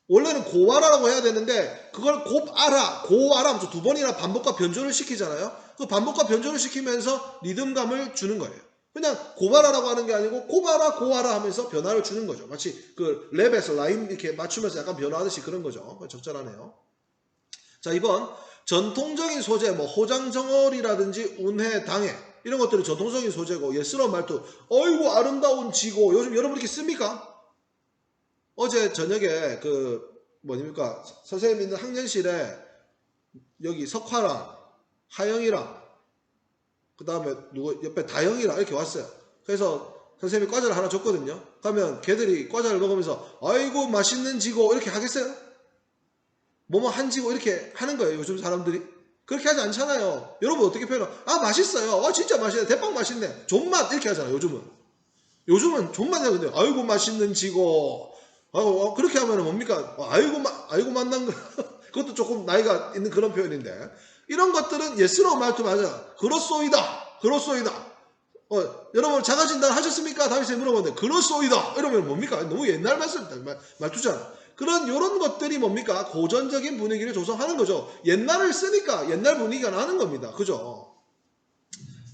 원래는 고아라라고 해야 되는데 그걸 고아라 두 번이나 반복과 변조를 시키잖아요. 그 반복과 변조를 시키면서 리듬감을 주는 거예요. 그냥 고바라라고 하는 게 아니고 고아라 하면서 변화를 주는 거죠. 마치 그 랩에서 라임 이렇게 맞추면서 약간 변화하듯이 그런 거죠. 적절하네요. 자, 2번 전통적인 소재 호장정얼이라든지 운해 당해 이런 것들은 전통적인 소재고 예스러운 말투 어이구 아름다운 지고 요즘 여러분 이렇게 씁니까? 어제 저녁에 선생님 있는 학년실에 여기 석화랑 하영이랑 그 다음에 옆에 다영이랑 이렇게 왔어요. 그래서 선생님이 과자를 하나 줬거든요. 그러면 걔들이 과자를 먹으면서 아이고 맛있는 지고 이렇게 하겠어요? 뭐뭐 한 지고 이렇게 하는 거예요. 요즘 사람들이. 그렇게 하지 않잖아요. 여러분 어떻게 표현해요? 맛있어요. 진짜 맛있네. 대빵 맛있네. 존맛 이렇게 하잖아요. 요즘은 존맛 하는데 아이고 맛있는 지고 그렇게 하면 뭡니까? 아이고 만난 거. 그것도 조금 나이가 있는 그런 표현인데. 이런 것들은 예스러운 말투 맞아. 그렇소이다. 여러분 자가진단 하셨습니까? 다윗쌤 물어보는데 그렇소이다. 이러면 뭡니까? 너무 옛날 말투잖아. 요런 것들이 뭡니까? 고전적인 분위기를 조성하는 거죠. 옛날을 쓰니까 옛날 분위기가 나는 겁니다. 그죠?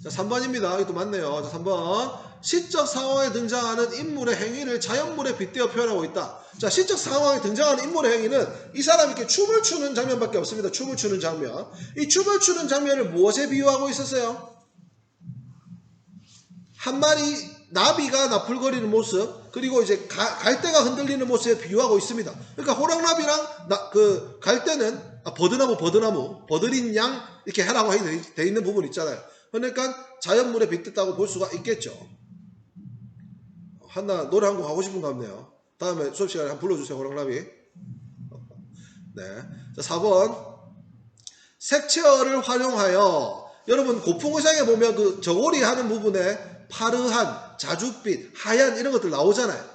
자, 3번입니다. 이것도 맞네요. 자, 3번. 시적 상황에 등장하는 인물의 행위를 자연물에 빗대어 표현하고 있다. 자, 시적 상황에 등장하는 인물의 행위는 이 사람이 이렇게 춤을 추는 장면밖에 없습니다. 춤을 추는 장면. 이 춤을 추는 장면을 무엇에 비유하고 있었어요? 한 마리 나비가 나풀거리는 모습, 그리고 이제 갈대가 흔들리는 모습에 비유하고 있습니다. 그러니까 호랑나비랑 갈대는 버드린 양 이렇게 해라고 돼 있는 부분 있잖아요. 그러니까 자연물에 빗댔다고 볼 수가 있겠죠. 한나 노래 한 곡 하고 싶은 거 같네요. 다음에 수업 시간에 한번 불러주세요. 호랑나비. 네. 자, 4번. 색채어를 활용하여 여러분 고풍의상에 보면 그 저고리 하는 부분에 파르한, 자줏빛, 하얀 이런 것들 나오잖아요.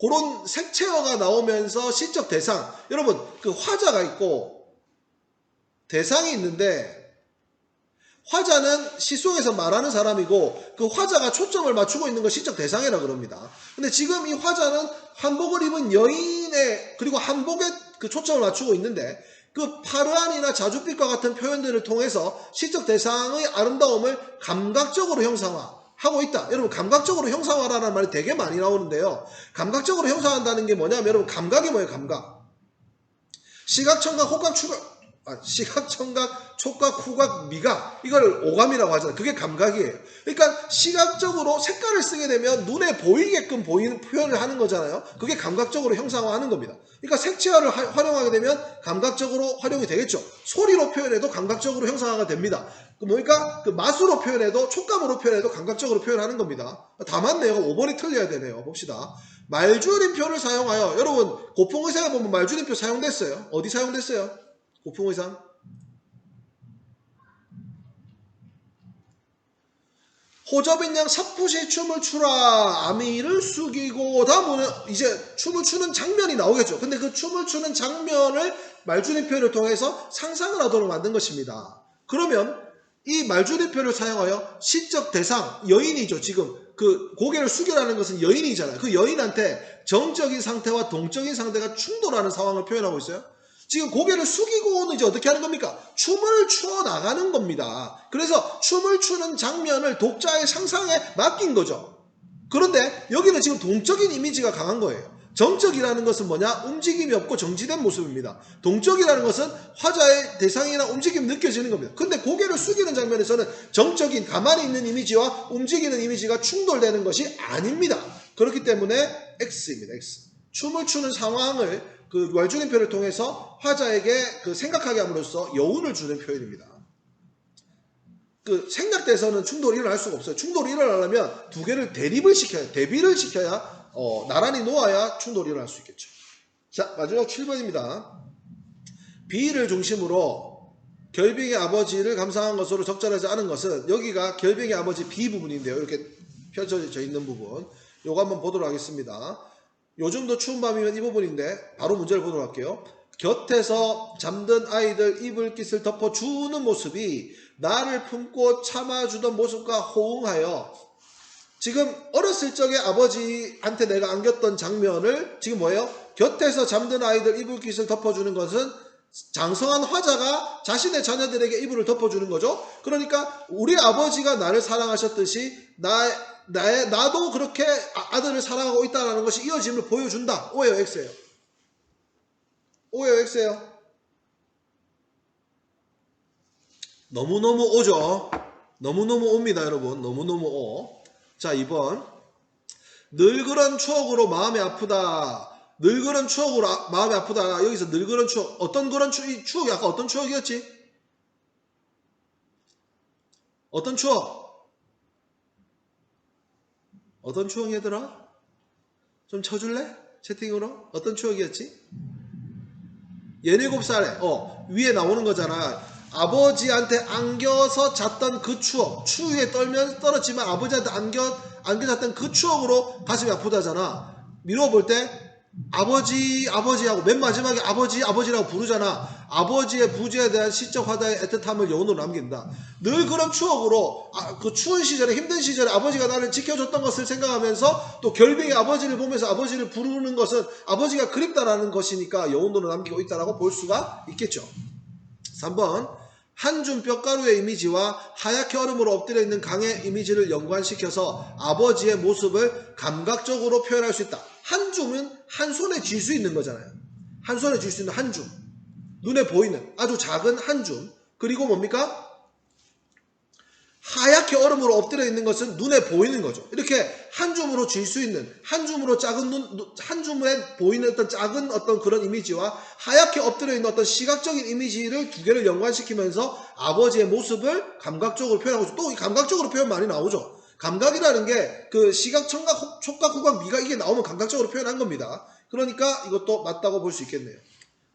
그런 색채어가 나오면서 시적 대상. 여러분 그 화자가 있고 대상이 있는데 화자는 시 속에서 말하는 사람이고 그 화자가 초점을 맞추고 있는 걸 시적 대상이라 그럽니다. 근데 지금 이 화자는 한복을 입은 여인의 그리고 한복에 그 초점을 맞추고 있는데 그 파르안이나 자줏빛과 같은 표현들을 통해서 시적 대상의 아름다움을 감각적으로 형상화하고 있다. 여러분 감각적으로 형상화라는 말이 되게 많이 나오는데요. 감각적으로 형상한다는 게 뭐냐면 여러분 감각이 뭐예요? 감각. 시각, 청각, 호각,触각. 시각, 청각, 촉각, 후각, 미각 이걸 오감이라고 하잖아요. 그게 감각이에요. 그러니까 시각적으로 색깔을 쓰게 되면 눈에 보이게끔 보이는 표현을 하는 거잖아요. 그게 감각적으로 형상화하는 겁니다. 그러니까 색채어를 활용하게 되면 감각적으로 활용이 되겠죠. 소리로 표현해도 감각적으로 형상화가 됩니다. 그 맛으로 표현해도 촉감으로 표현해도 감각적으로 표현하는 겁니다. 다 맞네요. 5번이 틀려야 되네요. 봅시다. 말줄임표를 사용하여 여러분 고풍의상에 보면 말줄임표 사용됐어요. 어디 사용됐어요? 고풍의상 호접인 양 삽풋이 춤을 추라 아미를 숙이고 다음은 이제 춤을 추는 장면이 나오겠죠. 근데 그 춤을 추는 장면을 말줄임표를 통해서 상상을 하도록 만든 것입니다. 그러면 이 말줄임표를 사용하여 시적 대상 여인이죠. 지금 그 고개를 숙여라는 것은 여인이잖아요. 그 여인한테 정적인 상태와 동적인 상태가 충돌하는 상황을 표현하고 있어요. 지금 고개를 숙이고는 이제 어떻게 하는 겁니까? 춤을 추어 나가는 겁니다. 그래서 춤을 추는 장면을 독자의 상상에 맡긴 거죠. 그런데 여기는 지금 동적인 이미지가 강한 거예요. 정적이라는 것은 뭐냐? 움직임이 없고 정지된 모습입니다. 동적이라는 것은 화자의 대상이나 움직임이 느껴지는 겁니다. 근데 고개를 숙이는 장면에서는 정적인 가만히 있는 이미지와 움직이는 이미지가 충돌되는 것이 아닙니다. 그렇기 때문에 X입니다. X. 춤을 추는 상황을 그 말줄임표를 통해서 화자에게 그 생각하게 함으로써 여운을 주는 표현입니다. 그 생략돼서는 충돌이 일어날 수가 없어요. 충돌이 일어나려면 두 개를 대립을 시켜야, 대비를 시켜야 나란히 놓아야 충돌이 일어날 수 있겠죠. 자, 마지막 7번입니다. 비를 중심으로 결빙의 아버지를 감상한 것으로 적절하지 않은 것은 여기가 결빙의 아버지 비 부분인데요. 이렇게 펼쳐져 있는 부분. 요거 한번 보도록 하겠습니다. 요즘도 추운 밤이면 이 부분인데 바로 문제를 보도록 할게요. 곁에서 잠든 아이들 이불깃을 덮어주는 모습이 나를 품고 참아주던 모습과 호응하여 지금 어렸을 적에 아버지한테 내가 안겼던 장면을 지금 뭐예요? 곁에서 잠든 아이들 이불깃을 덮어주는 것은 장성한 화자가 자신의 자녀들에게 이불을 덮어주는 거죠. 그러니까 우리 아버지가 나를 사랑하셨듯이 나도 그렇게 아들을 사랑하고 있다는 것이 이어짐을 보여준다. O예요, X예요? O예요, X예요? 너무너무 O죠. 너무너무 O입니다, 여러분. 너무너무 O. 자, 2번. 늘 그런 추억으로 마음이 아프다. 늘 그런 추억으로 마음이 아프다. 여기서 늘 그런 추억. 어떤 그런 추억이 아까 어떤 추억이었지? 어떤 추억? 어떤 추억 얘들아? 좀 쳐줄래? 채팅으로? 어떤 추억이었지? 17살에 위에 나오는 거잖아. 아버지한테 안겨서 잤던 그 추억. 추위에 떨었지만 아버지한테 안겨 잤던 그 추억으로 가슴이 아프다잖아. 미루어 볼 때 아버지하고 맨 마지막에 아버지라고 부르잖아. 아버지의 부재에 대한 시적 화다의 애틋함을 여운으로 남긴다. 늘 그런 추억으로 그 추운 시절에 힘든 시절에 아버지가 나를 지켜줬던 것을 생각하면서 또 결빙의 아버지를 보면서 아버지를 부르는 것은 아버지가 그립다라는 것이니까 여운으로 남기고 있다라고 볼 수가 있겠죠. 3번. 한 줌 뼈가루의 이미지와 하얗게 얼음으로 엎드려 있는 강의 이미지를 연관시켜서 아버지의 모습을 감각적으로 표현할 수 있다. 한 줌은 한 손에 쥘 수 있는 거잖아요. 한 손에 쥘 수 있는 한 줌. 눈에 보이는 아주 작은 한 줌. 그리고 뭡니까? 하얗게 얼음으로 엎드려 있는 것은 눈에 보이는 거죠. 이렇게 한 줌으로 쥘 수 있는, 한 줌으로 한 줌에 보이는 어떤 작은 어떤 그런 이미지와 하얗게 엎드려 있는 어떤 시각적인 이미지를 두 개를 연관시키면서 아버지의 모습을 감각적으로 표현하고 있죠. 또 이 감각적으로 표현 많이 나오죠. 감각이라는 게 그 시각, 청각, 촉각, 후각, 미각 이게 나오면 감각적으로 표현한 겁니다. 그러니까 이것도 맞다고 볼 수 있겠네요.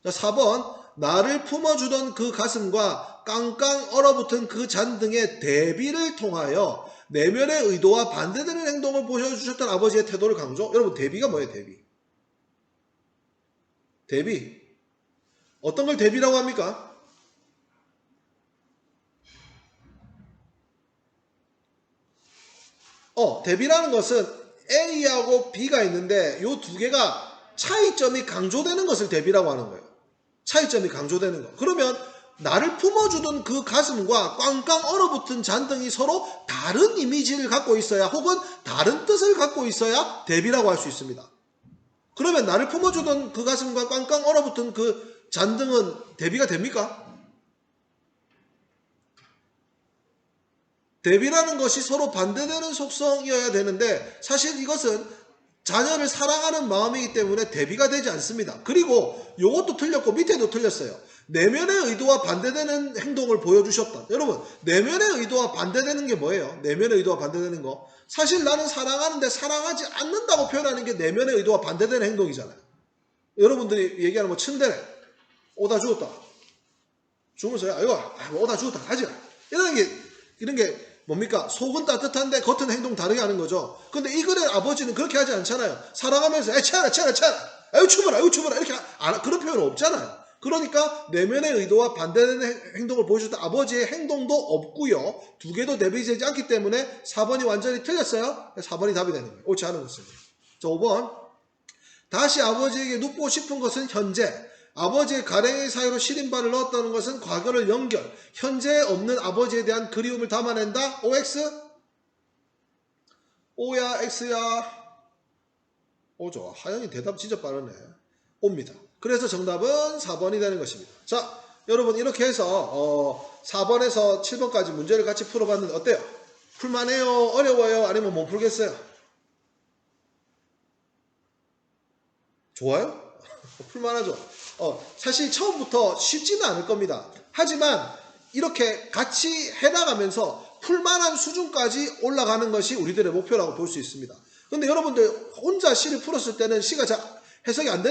자, 4번. 나를 품어주던 그 가슴과 깡깡 얼어붙은 그 잔 등의 대비를 통하여 내면의 의도와 반대되는 행동을 보여주셨던 아버지의 태도를 강조. 여러분, 대비가 뭐예요? 대비. 대비. 어떤 걸 대비라고 합니까? 대비라는 것은 A하고 B가 있는데 이 두 개가 차이점이 강조되는 것을 대비라고 하는 거예요. 차이점이 강조되는 거. 그러면 나를 품어주던 그 가슴과 꽝꽝 얼어붙은 잔등이 서로 다른 이미지를 갖고 있어야 혹은 다른 뜻을 갖고 있어야 대비라고 할 수 있습니다. 그러면 나를 품어주던 그 가슴과 꽝꽝 얼어붙은 그 잔등은 대비가 됩니까? 대비라는 것이 서로 반대되는 속성이어야 되는데 사실 이것은 자녀를 사랑하는 마음이기 때문에 대비가 되지 않습니다. 그리고 이것도 틀렸고 밑에도 틀렸어요. 내면의 의도와 반대되는 행동을 보여주셨다. 여러분, 내면의 의도와 반대되는 게 뭐예요? 내면의 의도와 반대되는 거. 사실 나는 사랑하는데 사랑하지 않는다고 표현하는 게 내면의 의도와 반대되는 행동이잖아요. 여러분들이 얘기하는 뭐 침대네. 오다 죽었다. 주무세요. 아이고, 오다 죽었다. 가지. 이런 게 뭡니까? 속은 따뜻한데 겉은 행동 다르게 하는 거죠. 근데 이 글의 아버지는 그렇게 하지 않잖아요. 사랑하면서 차라 아유 추워라 이렇게 그런 표현은 없잖아요. 그러니까 내면의 의도와 반대되는 행동을 보여줬던 아버지의 행동도 없고요. 두 개도 대비되지 않기 때문에 4번이 완전히 틀렸어요. 4번이 답이 되는 거예요. 옳지 않은 것입니다. 자, 5번. 다시 아버지에게 눕고 싶은 것은 현재. 아버지의 가랭이 사이로 시린발을 넣었다는 것은 과거를 연결, 현재에 없는 아버지에 대한 그리움을 담아낸다. OX? O야, X야? O 좋아. 하영이 대답 진짜 빠르네. O입니다. 그래서 정답은 4번이 되는 것입니다. 자, 여러분 이렇게 해서 4번에서 7번까지 문제를 같이 풀어봤는데 어때요? 풀만해요? 어려워요? 아니면 못 풀겠어요? 좋아요? 풀만하죠? 사실 처음부터 쉽지는 않을 겁니다. 하지만 이렇게 같이 해나가면서 풀만한 수준까지 올라가는 것이 우리들의 목표라고 볼 수 있습니다. 근데 여러분들 혼자 시를 풀었을 때는 시가 해석이 안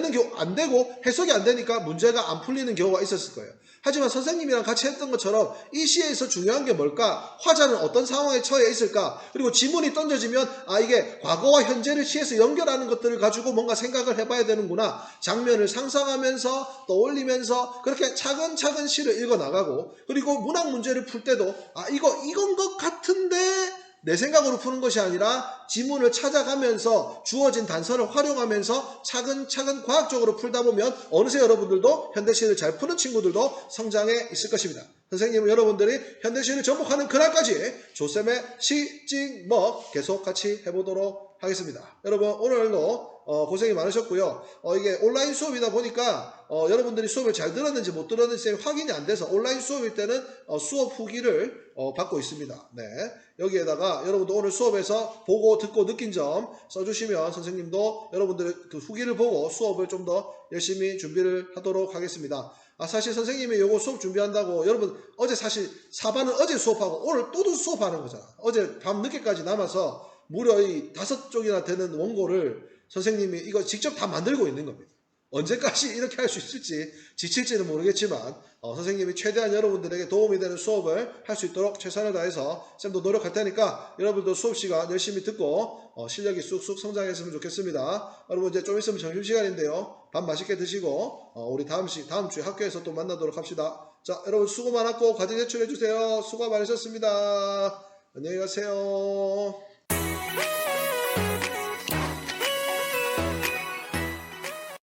되고 해석이 안 되니까 문제가 안 풀리는 경우가 있었을 거예요. 하지만 선생님이랑 같이 했던 것처럼 이 시에서 중요한 게 뭘까? 화자는 어떤 상황에 처해 있을까? 그리고 지문이 던져지면 이게 과거와 현재를 시에서 연결하는 것들을 가지고 뭔가 생각을 해봐야 되는구나. 장면을 상상하면서 떠올리면서 그렇게 차근차근 시를 읽어나가고 그리고 문학 문제를 풀 때도 이건 것 같은데 내 생각으로 푸는 것이 아니라 지문을 찾아가면서 주어진 단서를 활용하면서 차근차근 과학적으로 풀다 보면 어느새 여러분들도 현대시를 잘 푸는 친구들도 성장해 있을 것입니다. 선생님은 여러분들이 현대시를 접목하는 그날까지 조쌤의 시찍먹 계속 같이 해보도록 하겠습니다. 여러분 오늘도 고생이 많으셨고요. 이게 온라인 수업이다 보니까 여러분들이 수업을 잘 들었는지 못 들었는지 확인이 안 돼서 온라인 수업일 때는 수업 후기를 받고 있습니다. 네, 여기에다가 여러분도 오늘 수업에서 보고 듣고 느낀 점 써주시면 선생님도 여러분들의 그 후기를 보고 수업을 좀 더 열심히 준비를 하도록 하겠습니다. 사실 선생님이 요거 수업 준비한다고 여러분 어제 사실 4반은 어제 수업하고 오늘 또 수업하는 거잖아. 어제 밤 늦게까지 남아서 무려 이 5쪽이나 되는 원고를 선생님이 이거 직접 다 만들고 있는 겁니다. 언제까지 이렇게 할 수 있을지 지칠지는 모르겠지만 선생님이 최대한 여러분들에게 도움이 되는 수업을 할 수 있도록 최선을 다해서 쌤도 노력할 테니까 여러분도 수업 시간 열심히 듣고 실력이 쑥쑥 성장했으면 좋겠습니다. 여러분 이제 좀 있으면 점심시간인데요. 밥 맛있게 드시고 우리 다음 주에 학교에서 또 만나도록 합시다. 자, 여러분 수고 많았고 과제 제출해 주세요. 수고 많으셨습니다. 안녕히 가세요.